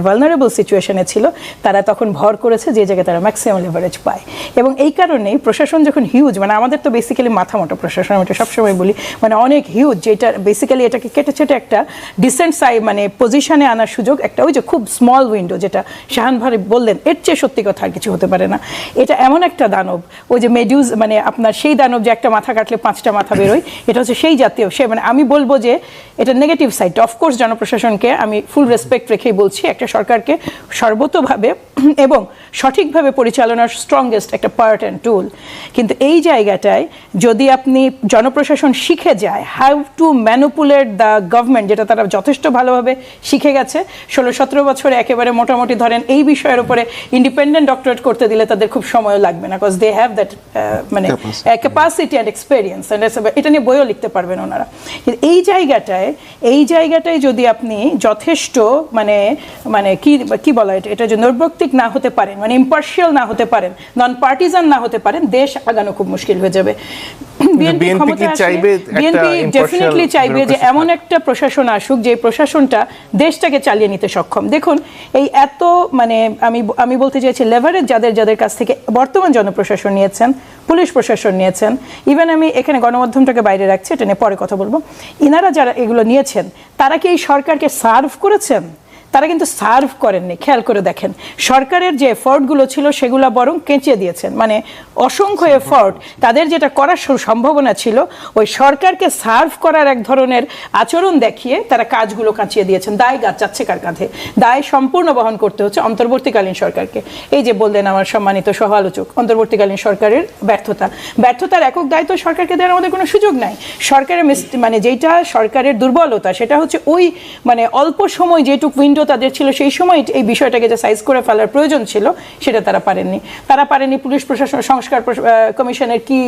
ভালনারেবল সিচুয়েশনে ছিল, তারা তখন ভর করেছে যে জায়গায় তারা ম্যাক্সিমাম লেভারেজ পায়। এবং এই কারণেই প্রশাসন যখন হিউজ, আমাদের তো বেসিক্যালি মাথা মোটা প্রশাসন, আমি এটা সবসময় বলি, অনেক হিউজ, যেটা বেসিক্যালি এটাকে কেটে ছেটে একটা ডিসেন্ট পজিশনে আনার সুযোগ, একটা ওই যে খুব স্মল উইন্ডো, যেটা শাহান ভাই বললেন, এর চেয়ে সত্যি কথা আর কিছু হতে পারে না। এটা এমন একটা দানব, ওই যে মেডিউস, আপনার সেই দানব যে একটা মাথা কাটলে 5টা মাথা বেরোয়, এটা হচ্ছে সেই জাতীয়। সে আমি বলবো যে এটা নেগেটিভ সাইড। অফকোর্স জনপ্রশাসনকে আমি ফুল রেসপেক্ট রেখেই বলছি, একটা সরকারকে সর্বতোভাবে এবং সঠিকভাবে পরিচালনার স্ট্রংগেস্ট একটা পার্ট অ্যান্ড টুল। কিন্তু এই জায়গাটায় যদি আপনি জনপ্রশাসন শিখে যায় how to manipulate the government, যেটা তারা যথেষ্ট ভালোভাবে শিখে গেছে 16-17 বছরে, একেবারে মোটামুটি ধরেন এই বিষয়ের উপরে ইন্ডিপেন্ডেন্ট ইন্ডিপেন্ডেন্ট ডক্টরেট করতে দিলে তাদের খুব সময় লাগবে না, বিকজ দে হ্যাভ দ্যাট মানে ক্যাপাসিটি অ্যান্ড এক্সপেরিয়েন্স, এটা নিয়ে বইও লিখতে পারবেন ওনারা। এই জায়গাটায় যদি আপনি যথেষ্ট মানে মানে কি বলা এটা যে নৈর্ব্যক্তিক না হতে পারেন, মানে ইম্পার্শিয়াল না হতে পারেন, নন পার্টিজান না হতে পারেন, দেশ আগানো খুব মুশকিল হয়ে যাবে। বিএনপি ডেফিনেটলি চাইবে যে এমন একটা প্রশাসন আসুক যে প্রশাসনটা দেশটাকে চালিয়ে নিতে সক্ষম। দেখুন এই এত মানে আমি বলতে চাইছি লেভারেজ যাদের কাছ থেকে বর্তমান জনপ্রশাসন নিয়েছেন, পুলিশ প্রশাসন নিয়েছেন, ইভেন আমি এখানে গণমাধ্যমটাকে বাইরে রাখছি, এটা নিয়ে পরে কথা বলবো, ইনারা যারা এগুলো নিয়েছেন তারা কি এই সরকারকে সার্ভ করেছেন? তারা কিন্তু সার্ভ করেননি। খেয়াল করে দেখেন সরকারের যে এফোর্টগুলো ছিল সেগুলো বরং কেঁচিয়ে দিয়েছেন, মানে অসংখ্য এফোর্ট তাদের যেটা করার সম্ভাবনা ছিল ওই সরকারকে সার্ভ করার এক ধরনের আচরণ দেখিয়ে তারা কাজগুলো কাঁচিয়ে দিয়েছেন। দায় যাচ্ছে কার কাঁধে? দায় সম্পূর্ণ বহন করতে হচ্ছে অন্তর্বর্তীকালীন সরকারকে। এই যে বললেন আমার সম্মানিত সহ আলোচক, অন্তর্বর্তীকালীন সরকারের ব্যর্থতার একক দায়িত্ব সরকারকে দেওয়ার আমাদের কোনো সুযোগ নাই। সরকারের মানে যেটা সরকারের দুর্বলতা সেটা হচ্ছে ওই মানে অল্প সময় যেটুকু উইন্ডো তাদের ছিল সেই সময় এই বিষয়টাকে যে সাইজ করে ফেলার প্রয়োজন ছিল সেটা তারা পারেননি। পুলিশ প্রশাসন সংস্কার কমিশনের কি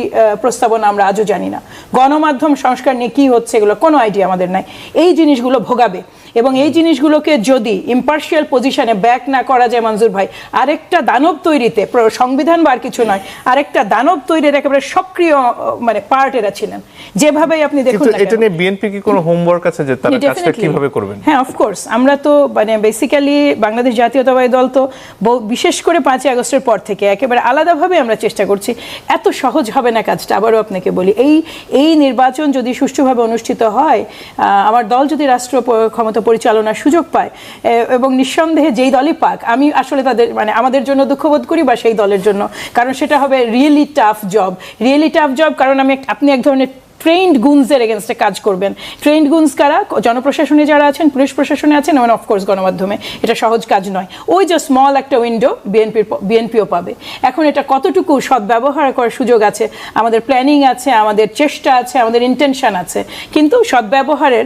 প্রস্তাবনা আমরা আজও জানি না। গণমাধ্যম সংস্কার নিয়ে কি হচ্ছে এগুলো কোনো আইডিয়া আমাদের নাই। এই জিনিসগুলো ভোগাবে এবং এই জিনিসগুলোকে যদি ইম্পার্শিয়াল পজিশনে ব্যাক না করা যায় মনজুর ভাই, আরেকটা দানব তৈরিতে, সংবিধান বা আর কিছু নয়, আরেকটা দানব তৈরির একেবারে সক্রিয় মানে পার্ট এরা ছিলেন। যেভাবে আপনি দেখুন এটা নিয়ে বিএনপি কি কোনো হোমওয়ার্ক আছে যে তারা কাজটা কিভাবে করবেন? হ্যাঁ, অফকোর্স আমরা তো মানে বেসিক্যালি বাংলাদেশ জাতীয়তাবাদী দল তো বিশেষ করে 5ই আগস্টের পর থেকে একেবারে আলাদাভাবে আমরা চেষ্টা করছি। এত সহজ হবে না কাজটা, আবারও আপনাকে বলি। এই নির্বাচন যদি সুষ্ঠুভাবে অনুষ্ঠিত হয়, আমার দল যদি রাষ্ট্র ক্ষমতা পরিচালনার সুযোগ পায় এবং নিঃসন্দেহে যেই দলই পাক, আমি আসলে তাদের মানে আমাদের জন্য দুঃখবোধ করি বা সেই দলের জন্য, কারণ সেটা হবে রিয়েলি টাফ জব। কারণ আপনি এক ধরনের ট্রেন্ড গুনসের এগেনস্টে কাজ করবেন। ট্রেন্ড গুনস কারা? জনপ্রশাসনে যারা আছেন, পুলিশ প্রশাসনে আছেন এবং অফকোর্স গণমাধ্যমে। এটা সহজ কাজ নয়। ওই যে স্মল একটা উইন্ডো বিএনপিও পাবে। এখন এটা কতটুকু সদ্ব্যবহার করার সুযোগ আছে, আমাদের প্ল্যানিং আছে, আমাদের চেষ্টা আছে, আমাদের ইন্টেনশন আছে, কিন্তু সদ্ব্যবহারের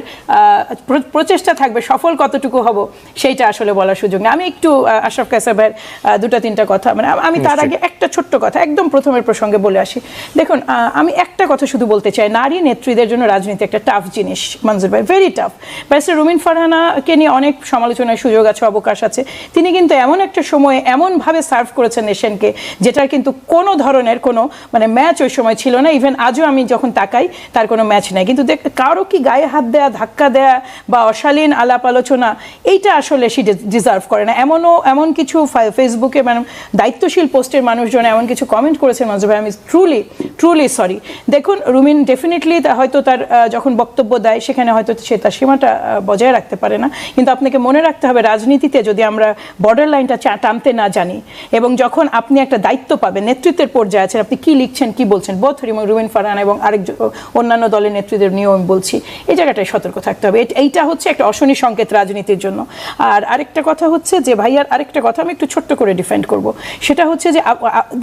প্রচেষ্টা থাকবে। সফল কতটুকু হব সেইটা আসলে বলার সুযোগ নেই। আমি একটু আশরাফ কায়সার ভাইয়ের 2-3টা কথা মানে আমি তার আগে একটা ছোট্ট কথা একদম প্রথমের প্রসঙ্গে বলে আসি। দেখুন আমি একটা কথা শুধু বলতে চাই, নারী নেত্রীদের জন্য রাজনীতি একটা টাফ জিনিস মনজুর ভাই, ভেরি টাফ। ব্যারিস্টার রুমিন ফারহানাকে নিয়ে অনেক সমালোচনার সুযোগ আছে, অবকাশ আছে। তিনি কিন্তু এমন একটা সময়ে এমনভাবে সার্ভ করেছেন নেশনকে যেটার কিন্তু কোনো ধরনের কোনো মানে ম্যাচ ওই সময় ছিল না। ইভেন আজও আমি যখন তাকাই তার কোনো ম্যাচ নেই। কিন্তু কারো কি গায়ে হাত দেয়া, ধাক্কা দেয়া বা অশালীন আলাপ আলোচনা, এইটা আসলে সে ডিজার্ভ করে না। এমন কিছু ফেসবুকে মানে দায়িত্বশীল পোস্টের মানুষজন এমন কিছু কমেন্ট করেছেন মনজুর ভাই, আমি ট্রুলি সরি। দেখুন রুমিন ডেফিনেটলি হয়তো তার যখন বক্তব্য দেয় সেখানে হয়তো সে তার সীমাটা বজায় রাখতে পারে না, কিন্তু আপনাকে মনে রাখতে হবে রাজনীতিতে যদি আমরা বর্ডার লাইনটা টানতে না জানি এবং যখন আপনি একটা দায়িত্ব পাবেন, নেতৃত্বের পর্যায়ে আছেন, আপনি কি লিখছেন কি বলছেন, বোথ রুমিন ফারহানা এবং অন্যান্য দলের নেতৃত্বের নিয়েও আমি বলছি এই জায়গাটায় সতর্ক থাকতে হবে। এইটা হচ্ছে একটা অশনি সংকেত রাজনীতির জন্য। আর আরেকটা কথা হচ্ছে যে ভাইয়ার আরেকটা কথা আমি একটু ছোট্ট করে ডিফেন্ড করব, সেটা হচ্ছে যে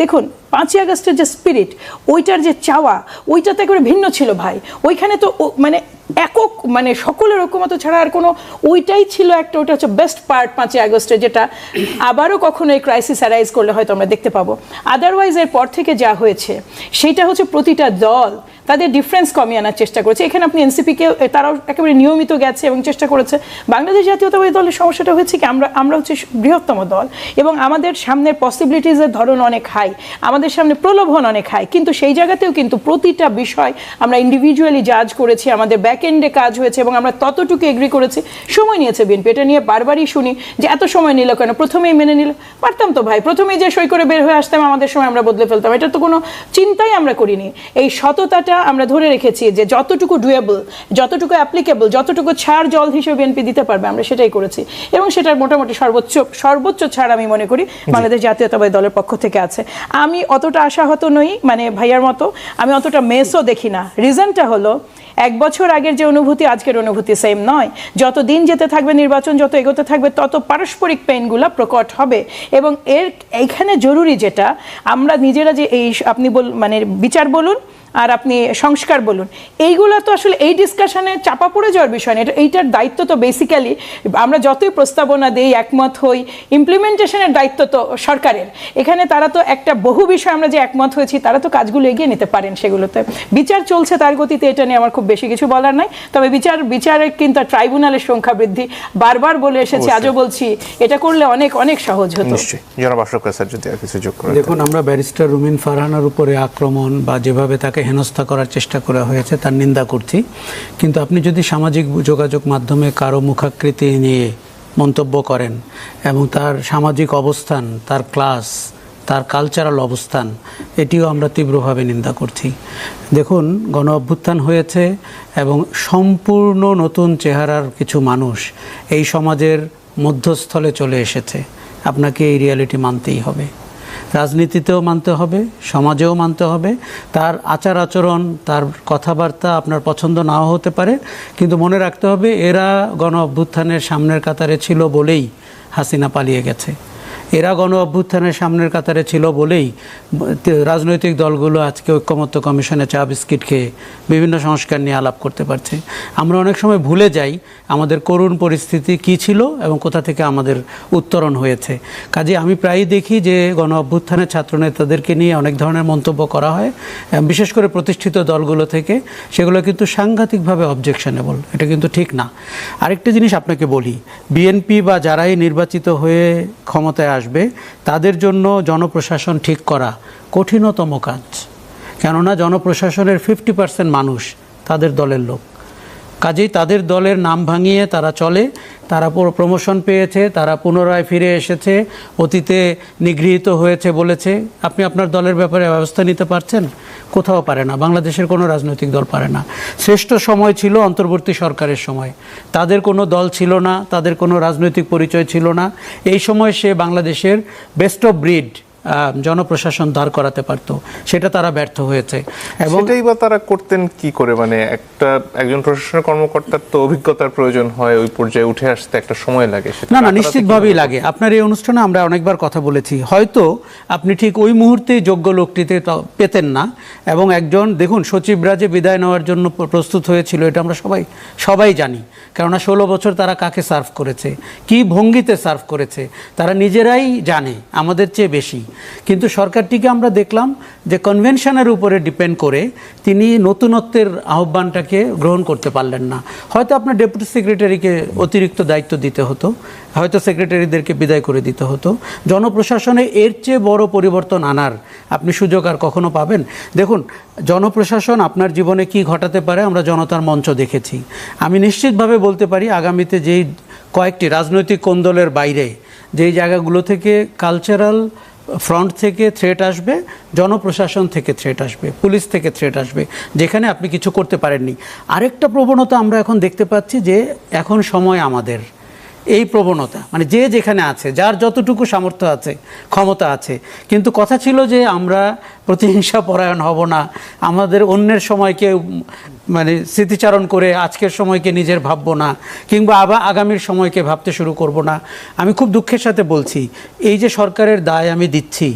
দেখুন 5ই আগস্টের যে স্পিরিট, ওইটার যে চাওয়া, ওইটা তো একেবারে ভিন্ন ছিল ভাই। ওইখানে তো মানে একক মানে সকলের ঐক্যমত ছাড়া আর কোনো, ওইটাই ছিল একটা, ওটা হচ্ছে বেস্ট পার্ট 5ই আগস্টে, যেটা আবারও কখনো এই ক্রাইসিস অ্যারাইজ করলে হয়তো আমরা দেখতে পাবো। আদারওয়াইজ এর পর থেকে যা হয়েছে সেটা হচ্ছে প্রতিটা দল তাদের ডিফারেন্স কমিয়ে আনার চেষ্টা করেছে। এখানে আপনি এনসিপিকে তারাও একেবারে নিয়মিত গেছে এবং চেষ্টা করেছে। বাংলাদেশ জাতীয়তাবাদী দলের সমস্যাটা হচ্ছে কি আমরা হচ্ছে বৃহত্তম দল এবং আমাদের সামনের পসিবিলিটিসের ধরন অনেক হাই, আমাদের সামনে প্রলোভন অনেক হাই, কিন্তু সেই জায়গাতেও কিন্তু প্রতিটা বিষয় আমরা ইন্ডিভিজুয়ালি জাজ করেছি, আমাদের ব্যাক এন্ডে কাজ হয়েছে এবং আমরা ততটুকু এগ্রি করেছি। সময় নিয়েছে বিএনপি, এটা নিয়ে বারবারই শুনি যে এত সময় নিল কেন, প্রথমেই মেনে নিল। পারতাম তো ভাই, প্রথমেই যে সই করে বের হয়ে আসতাম, আমাদের সময় আমরা বদলে ফেলতাম, এটা তো কোনো চিন্তাই আমরা করিনি। এই সততাটা আমরা ধরে রেখেছি যে যতটুকু ডুয়েবল, যতটুকু অ্যাপ্লিকেবল, যতটুকু ছাড় জল হিসেবে বিএনপি দিতে পারবে আমরা সেটাই করেছি এবং সেটার মোটামুটি সর্বোচ্চ ছাড় আমি মনে করি বাংলাদেশ জাতীয়তাবাদী দলের পক্ষ থেকে আছে। আমি অতটা আশাহত নই মানে ভাইয়ার মতো, আমি অতটা মেসও দেখি না। রিজনটা হলো 1 বছর আগের যে অনুভূতি আজকের অনুভূতি সেম নয়। যত দিন যেতে থাকবে, নির্বাচন যত এগোতে থাকবে, তত পারস্পরিক পেইনগুলো প্রকট হবে এবং এইখানে জরুরি যেটা আমরা নিজেরা যে এই আপনি মানে বিচার বলুন আর আপনি সংস্কার বলুন, এইগুলো তো আসলে এই ডিসকাশনে চাপা পড়ে যাওয়ার বিষয় না। এইটার দায়িত্ব তো বেসিক্যালি আমরা যতই প্রস্তাবনা দেই, একমত হই, ইমপ্লিমেন্টেশনের দায়িত্ব তো সরকারের। এখানে তারা তো একটা বহু বিষয় আমরা যে একমত হয়েছি, তারা তো কাজগুলো এগিয়ে নিতে পারেন। সেগুলোতে বিচার চলছে তার গতিতে, এটা নিয়ে আমার খুব বেশি কিছু বলার নাই। তবে বিচারের কিন্তু ট্রাইব্যুনালের সংখ্যা বৃদ্ধি বারবার বলে এসেছি, আজও বলছি, এটা করলে অনেক অনেক সহজ হতো। নিশ্চয়ই। জনাব আশরাফ স্যার যদি আর কিছু যোগ করেন। দেখুন, আমরা ব্যারিস্টার রুমিন ফারহানার উপরে আক্রমণ বা যেভাবে তাকে হেনস্থা করার চেষ্টা করা হয়েছে তার নিন্দা করছি, কিন্তু আপনি যদি সামাজিক যোগাযোগ মাধ্যমে কারো মুখাকৃতি নিয়ে মন্তব্য করেন এবং তার সামাজিক অবস্থান, তার ক্লাস, তার কালচারাল অবস্থান, এটিও আমরা তীব্রভাবে নিন্দা করছি। দেখুন, গণ অভ্যুত্থান হয়েছে এবং সম্পূর্ণ নতুন চেহারার কিছু মানুষ এই সমাজের মধ্যস্থলে চলে এসেছে। আপনাকে এই রিয়ালিটি মানতেই হবে, রাজনীতিতেও মানতে হবে, সমাজেও মানতে হবে। তার আচার আচরণ, তার কথাবার্তা আপনার পছন্দ নাও হতে পারে, কিন্তু মনে রাখতে হবে এরা গণ অভ্যুত্থানের সামনের কাতারে ছিল বলেই হাসিনা পালিয়ে গেছে। এরা গণ অভ্যুত্থানের সামনের কাতারে ছিল বলেই রাজনৈতিক দলগুলো আজকে ঐক্যমত্য কমিশনে চা বিস্কিট খেয়ে বিভিন্ন সংস্কার নিয়ে আলাপ করতে পারছে। আমরা অনেক সময় ভুলে যাই আমাদের করুণ পরিস্থিতি কী ছিল এবং কোথা থেকে আমাদের উত্তরণ হয়েছে। কাজে আমি প্রায়ই দেখি যে গণ অভ্যুত্থানের ছাত্রনেতাদেরকে নিয়ে অনেক ধরনের মন্তব্য করা হয়, বিশেষ করে প্রতিষ্ঠিত দলগুলো থেকে। সেগুলো কিন্তু সাংঘাতিকভাবে অবজেকশনেবল, এটা কিন্তু ঠিক না। আরেকটা জিনিস আপনাকে বলি, বিএনপি বা যারাই নির্বাচিত হয়ে ক্ষমতায় আসবে তাদের জন্য জনপ্রশাসন ঠিক করা কঠিনতম কাজ। কেননা জনপ্রশাসনের 50% মানুষ তাদের দলের লোক। কাজেই তাদের দলের নাম ভাঙিয়ে তারা চলে, তারা প্রমোশন পেয়েছে, তারা পুনরায় ফিরে এসেছে, অতীতে নিগৃহীত হয়েছে বলেছে। আপনি আপনার দলের ব্যাপারে ব্যবস্থা নিতে পারছেন? কোথাও পারে না, বাংলাদেশের কোনো রাজনৈতিক দল পারে না। শ্রেষ্ঠ সময় ছিল অন্তর্বর্তী সরকারের সময়, তাদের কোনো দল ছিল না, তাদের কোনো রাজনৈতিক পরিচয় ছিল না। এই সময় সে বাংলাদেশের বেস্ট অফ ব্রিড জনপ্রশাসন দাঁড় করাতে পারতো, সেটা তারা ব্যর্থ হয়েছে। এবং সেটাই বা তারা করতেন কি করে? মানে একজন প্রশাসনের কর্মকর্তার তো অভিজ্ঞতার প্রয়োজন হয়, ওই পর্যায়ে উঠে আসতে একটা সময় লাগে। না, নিশ্চিতভাবেই লাগে। আপনার এই অনুষ্ঠানে আমরা অনেকবার কথা বলেছি, হয়তো আপনি ঠিক ওই মুহূর্তেই যোগ্য লোকটিতে পেতেন না। এবং একজন, দেখুন, সচিবরা যে বিদায় নেওয়ার জন্য প্রস্তুত হয়েছিল এটা আমরা সবাই জানি। কেননা 16 বছর তারা কাকে সার্ভ করেছে, কি ভঙ্গিতে সার্ভ করেছে, তারা নিজেরাই জানে আমাদের চেয়ে বেশি। কিন্তু সরকারটিকে আমরা দেখলাম যে কনভেনশনের উপরে ডিপেন্ড করে তিনি নতুনত্বের আহ্বানটাকে গ্রহণ করতে পারলেন না। হয়তো আপনার ডেপুটি সেক্রেটারিকে অতিরিক্ত দায়িত্ব দিতে হতো, হয়তো সেক্রেটারিদেরকে বিদায় করে দিতে হতো। জনপ্রশাসনে এর চেয়ে বড় পরিবর্তন আনার আপনি সুযোগ আর কখনো পাবেন? দেখুন, জনপ্রশাসন আপনার জীবনে কি ঘটাতে পারে আমরা জনতার মঞ্চ দেখেছি। আমি নিশ্চিতভাবে বলতে পারি আগামীতে যেই কয়েকটি রাজনৈতিক কোন্দলের বাইরে যেই জায়গাগুলো থেকে কালচারাল ফ্রন্ট থেকে থ্রেট আসবে, জনপ্রশাসন থেকে থ্রেট আসবে, পুলিশ থেকে থ্রেট আসবে, যেখানে আপনি কিছু করতে পারেননি। আরেকটা প্রবণতা আমরা এখন দেখতে পাচ্ছি যে এখন সময় আমাদের, এই প্রবণতা মানে যে যেখানে আছে, যার যতটুকু সামর্থ্য আছে, ক্ষমতা আছে, কিন্তু কথা ছিল যে আমরা প্রতিহিংসা পরায়ণ হব না, আমাদের অন্যের সময়কে মানে স্মৃতিচারণ করে আজকের সময়কে নিজের ভাববো না, কিংবা আবার আগামীর সময়কে ভাবতে শুরু করব না। আমি খুব দুঃখের সাথে বলছি, এই যে সরকারের দায় আমি দিচ্ছি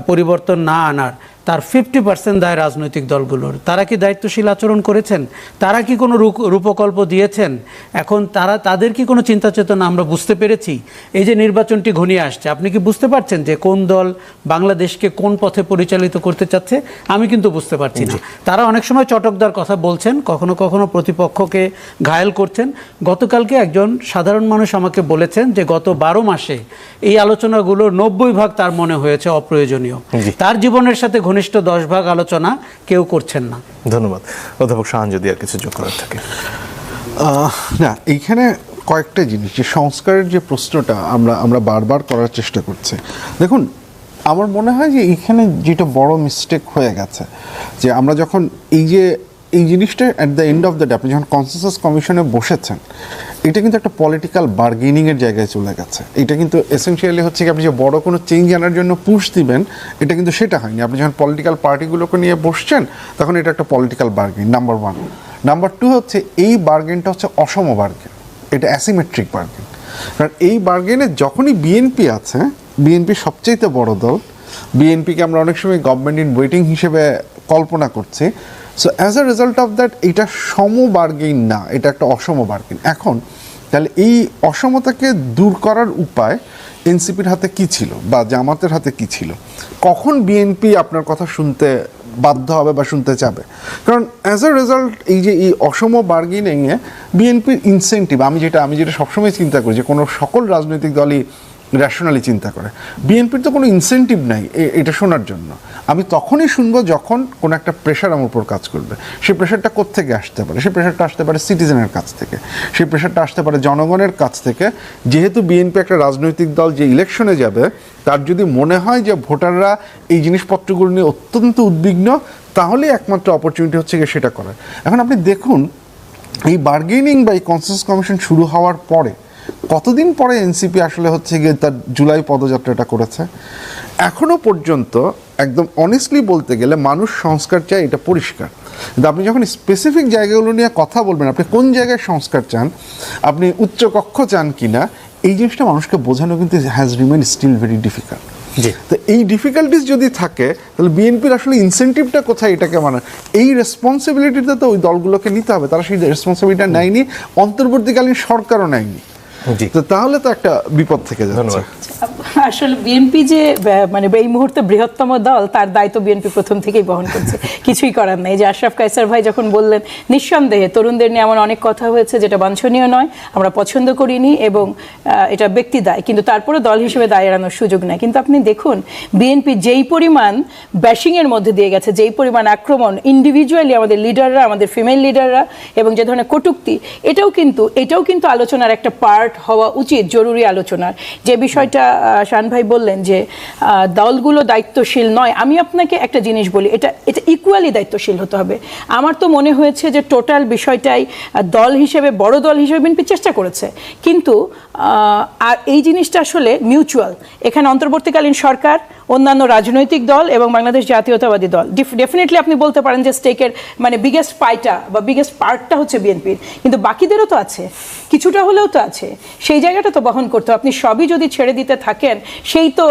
পরিবর্তন না আনার, তার 50% দায় রাজনৈতিক দলগুলোর। তারা কি দায়িত্বশীল আচরণ করেছেন? তারা কি কোনো রূপকল্প দিয়েছেন? এখন তাদের কি কোনো চিন্তা চেতনা আমরা বুঝতে পেরেছি? এই যে নির্বাচনটি ঘনিয়ে আসছে, আপনি কি বুঝতে পারছেন যে কোন দল বাংলাদেশকে কোন পথে পরিচালিত করতে চাচ্ছে? আমি কিন্তু বুঝতে পারছি না। তারা অনেক সময় চটকদার কথা বলছেন, কখনো কখনো প্রতিপক্ষকে ঘায়েল করছেন। গতকালকে একজন সাধারণ মানুষ আমাকে বলেছেন যে গত 12 মাসে এই আলোচনাগুলোর 90% তার মনে হয়েছে অপ্রয়োজনীয়। তার জীবনের সাথে ঘনিষ্ঠ 10% আলোচনা কেউ করছেন না। ধন্যবাদ। অধ্যাপক শাহান যদি আর কিছু যোগ করার থাকে। না, এইখানে কয়েকটা জিনিস, যে সংস্কারের যে প্রশ্নটা আমরা বারবার করার চেষ্টা করছি। দেখুন, আমার মনে হয় যে এইখানে যেটা বড় মিস্টেক হয়ে গেছে, যে আমরা যখন এই জিনিসটা at the end of the day, আপনি যখন কনসেনসাস কমিশনে বসেছেন, এটা কিন্তু একটা পলিটিক্যাল বার্গেনিংয়ের জায়গায় চলে গেছে। এটা কিন্তু এসেনশিয়ালি হচ্ছে কি, আপনি যে বড় কোনো চেঞ্জ আনার জন্য পুশ দিবেন, এটা কিন্তু সেটা হয়নি। আপনি যখন পলিটিক্যাল পার্টিগুলোকে নিয়ে বসছেন, তখন এটা একটা পলিটিক্যাল বার্গেন, নাম্বার 1। নাম্বার 2 হচ্ছে এই বার্গেনটা হচ্ছে অসম বার্গেন, এটা অ্যাসিমেট্রিক বার্গেন। কারণ এই বার্গেনে যখনই বিএনপি আছে, বিএনপি সবচেয়ে বড় দল, বিএনপিকে আমরা অনেক সময় গভর্নমেন্ট ইন ওয়েটিং হিসেবে কল্পনা করছি। So as a result of that এটা সম বার্গেইন না, এটা একটা অসম বার্গেইন। এখন তাহলে এই অসমতাকে দূর করার উপায় এনসিপির হাতে কি ছিল বা জামাতের হাতে কি ছিল? কখন বিএনপি আপনার কথা শুনতে বাধ্য হবে বা শুনতে চাবে? কারণ অ্যাজ আ রেজাল্ট এই যে এই অসম বার্গেনিংয়ে বিএনপির ইনসেন্টিভ, আমি যেটা সবসময় চিন্তা করি যে কোনো সকল রাজনৈতিক দলই র্যাশনালি চিন্তা করে, বিএনপির তো কোনো ইনসেন্টিভ নাই এটা শোনার জন্য। আমি তখনই শুনবো যখন কোনো একটা প্রেশার আমার উপর কাজ করবে। সেই প্রেশারটা কোত্থেকে আসতে পারে? সেই প্রেশারটা আসতে পারে সিটিজেনের কাছ থেকে, সেই প্রেশারটা আসতে পারে জনগণের কাছ থেকে। যেহেতু বিএনপি একটা রাজনৈতিক দল, যে ইলেকশনে যাবে তার যদি মনে হয় যে ভোটাররা এই জিনিসপত্রগুলো নিয়ে অত্যন্ত উদ্বিগ্ন, তাহলেই একমাত্র অপরচুনিটি হচ্ছে গিয়ে সেটা করার। এখন আপনি দেখুন এই বার্গেনিং বা এই কনসেনসাস কমিশন শুরু হওয়ার পরে কতদিন পরে এনসিপি আসলে হচ্ছে গিয়ে তার জুলাই পদযাত্রাটা করেছে। এখনো পর্যন্ত একদম অনেস্টলি বলতে গেলে মানুষ সংস্কার চায়, এটা পরিষ্কার। কিন্তু আপনি যখন স্পেসিফিক জায়গাগুলো নিয়ে কথা বলবেন, আপনি কোন জায়গায় সংস্কার চান, আপনি উচ্চকক্ষ চান কিনা, এই জিনিসটা মানুষকে বোঝানো কিন্তু has remain still very difficult. তো এই ডিফিকাল্টিস যদি থাকে তাহলে বিএনপির আসলে ইনসেন্টিভটা কোথায় এটাকে মানে এই রেসপন্সিবিলিটিটা তো ওই দলগুলোকে নিতে হবে। তারা সেই রেসপন্সিবিলিটিটা নেয়নি, অন্তর্বর্তীকালীন সরকারও নেয়নি। তো তাহলে তো একটা বিপদ থেকে যাচ্ছে। আসলে বিএনপি যে মানে এই মুহূর্তে বৃহত্তম দল, তার দায়িত্ব বিএনপি প্রথম থেকেই বহন করছে, কিছুই করার নেই। যে আশরাফ কায়সার ভাই যখন বললেন, নিঃসন্দেহে তরুণদের নিয়ে এমন অনেক কথা হয়েছে যেটা বাঞ্ছনীয় নয়, আমরা পছন্দ করিনি এবং এটা ব্যক্তি দায়, কিন্তু তারপরে দল হিসেবে দায় এড়ানোর সুযোগ নেই। কিন্তু আপনি দেখুন বিএনপি যেই পরিমাণ ব্যাশিংয়ের মধ্যে দিয়ে গেছে, যেই পরিমাণ আক্রমণ ইন্ডিভিজুয়ালি আমাদের লিডাররা, আমাদের ফিমেল লিডাররা, এবং যে ধরনের কটূক্তি, এটাও কিন্তু আলোচনার একটা পার্ট হওয়া উচিত, জরুরি আলোচনার। যে বিষয়টা শান ভাই বললেন যে দলগুলো দায়িত্বশীল নয়, আমি আপনাকে একটা জিনিস বলি, এটা ইকুয়ালি দায়িত্বশীল হতে হবে। আমার তো মনে হয়েছে যে টোটাল বিষয়টাই দল হিসেবে, বড় দল হিসেবে বিএনপি চেষ্টা করেছে, কিন্তু আর এই জিনিসটা আসলে মিউচুয়াল। এখানে অন্তর্বর্তীকালীন সরকার, অন্যান্য রাজনৈতিক দল এবং বাংলাদেশ জাতীয়তাবাদী দল, ডেফিনেটলি আপনি বলতে পারেন যে স্টেকের মানে বিগেস্ট পাইটা বা বিগেস্ট পার্টটা হচ্ছে বিএনপির, কিন্তু বাকিদেরও তো আছে, কিছুটা হলেও তো আছে, সেই জায়গাটা তো বহন করতে হবে। আপনি সবই যদি ছেড়ে দিতে থাকেন, সেই তো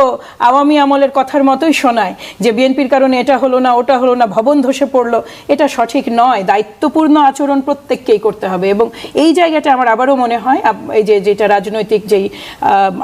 আওয়ামী আমলের কথার মতোই শোনায় যে বিএনপির কারণে এটা হলো না, ওটা হলো না, ভবন ধসে পড়লো। এটা সঠিক নয়। দায়িত্বপূর্ণ আচরণ প্রত্যেককেই করতে হবে, এবং এই জায়গাটা আমার আবারও মনে হয় এই যেটা রাজনৈতিক যেই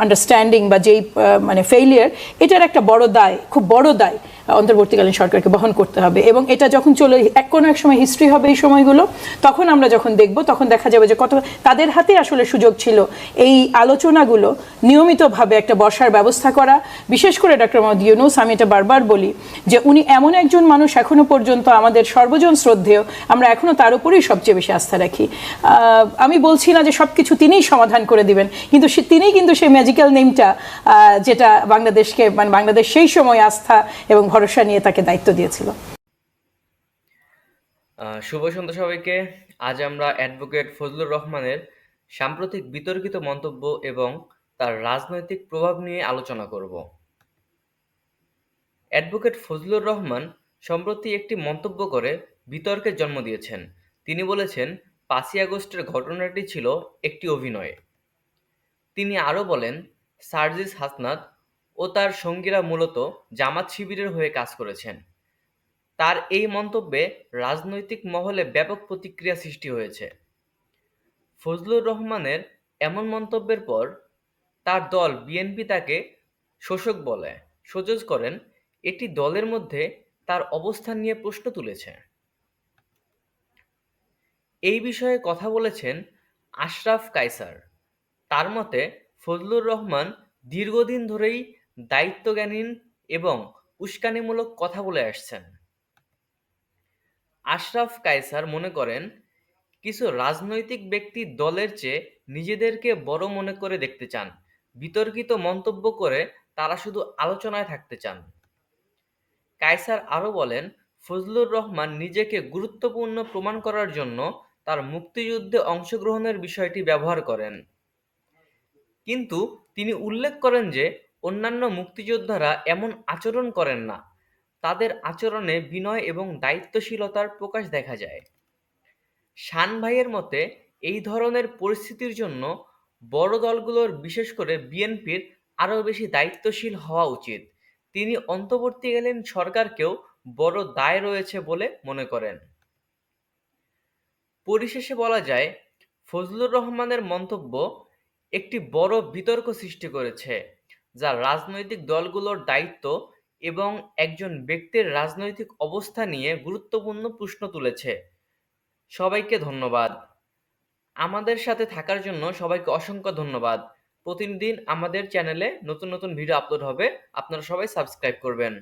আন্ডারস্ট্যান্ডিং বা যেই মানে ফেইলিয়ার, এটার একটা বড় দায়, খুব বড় দায় অন্তর্বর্তীকালীন সরকারকে বহন করতে হবে। এবং এটা যখন চলে কোনো এক সময় হিস্ট্রি হবে এই সময়গুলো, তখন আমরা যখন দেখব, তখন দেখা যাবে যে কত তাদের হাতে আসলে সুযোগ ছিল এই আলোচনাগুলো নিয়মিতভাবে একটা বসার ব্যবস্থা করা। বিশেষ করে ডক্টর মোহাম্মদ ইউনূস, আমি এটা বারবার বলি যে উনি এমন একজন মানুষ, এখনো পর্যন্ত আমাদের সর্বজন শ্রদ্ধেয়, আমরা এখনো তার উপরেই সবচেয়ে বেশি আস্থা রাখি। আমি বলছি না যে সবকিছু তিনিই সমাধান করে দিবেন, কিন্তু তিনিই কিন্তু সেই ম্যাজিক্যাল নেমটা, যেটা বাংলাদেশকে, মানে বাংলাদেশ সেই সময় আস্থা এবং ভরসা নিয়ে তাকে দায়িত্ব দিয়েছিল। শুভ সন্ধ্যা সবাইকে। আজ আমরা অ্যাডভোকেট ফজলুর রহমানের সাম্প্রতিক বিতর্কিত মন্তব্য এবং তার রাজনৈতিক প্রভাব নিয়ে আলোচনা করব। অ্যাডভোকেট ফজলুর রহমান সম্প্রতি একটি মন্তব্য করে বিতর্কের জন্ম দিয়েছেন। তিনি বলেছেন ৫ই আগস্টের ঘটনাটি ছিল একটি অভিনয়। তিনি আরও বলেন, সার্জিস হাসনাত ও তার সঙ্গীরা মূলত জামাত শিবিরের হয়ে কাজ করেছেন। তার এই মন্তব্যে রাজনৈতিক মহলে ব্যাপক প্রতিক্রিয়া সৃষ্টি হয়েছে। ফজলুর রহমানের এমন মন্তব্যের পর তার দল বিএনপি তাকে শোষক বলে সোজজ করেন। এটি দলের মধ্যে তার অবস্থান নিয়ে প্রশ্ন তুলেছে। এই বিষয়ে কথা বলেছেন আশরাফ কায়সার। তার মতে ফজলুর রহমান দীর্ঘদিন ধরেই দায়িত্বজ্ঞানহীন এবং উস্কানিমূলক কথা বলে আসছেন। আশরাফ কায়সার মনে করেন, কিছু রাজনৈতিক ব্যক্তি দলের চেয়ে নিজেদেরকে বড় মনে করে দেখতে চান। বিতর্কিত মন্তব্য করে তারা শুধু আলোচনায় থাকতে চান। কায়সার আরও বলেন, ফজলুর রহমান নিজেকে গুরুত্বপূর্ণ প্রমাণ করার জন্য তার মুক্তিযুদ্ধে অংশগ্রহণের বিষয়টি ব্যবহার করেন। কিন্তু তিনি উল্লেখ করেন যে অন্যান্য মুক্তিযোদ্ধারা এমন আচরণ করেন না। তাদের আচরণে বিনয় এবং দায়িত্বশীলতার প্রকাশ দেখা যায়। শান ভাইয়ের মতে এই ধরনের পরিস্থিতির জন্য বড় দলগুলোর, বিশেষ করে বিএনপির আরও বেশি দায়িত্বশীল হওয়া উচিত। তিনি অন্তর্বর্তীকালীন সরকারকেও বড় দায় রয়েছে বলে মনে করেন? পরিশেষে বলা যায়, ফজলুর রহমানের মন্তব্য একটি বড় বিতর্ক সৃষ্টি করেছে, যা রাজনৈতিক দলগুলোর দায়িত্ব এবং একজন ব্যক্তির রাজনৈতিক অবস্থা নিয়ে গুরুত্বপূর্ণ প্রশ্ন তুলেছে। সবাইকে ধন্যবাদ। আমাদের সাথে থাকার জন্য সবাইকে অসংখ্য ধন্যবাদ। প্রতিদিন আমাদের চ্যানেলে নতুন নতুন ভিডিও আপলোড হবে, আপনারা সবাই সাবস্ক্রাইব করবেন।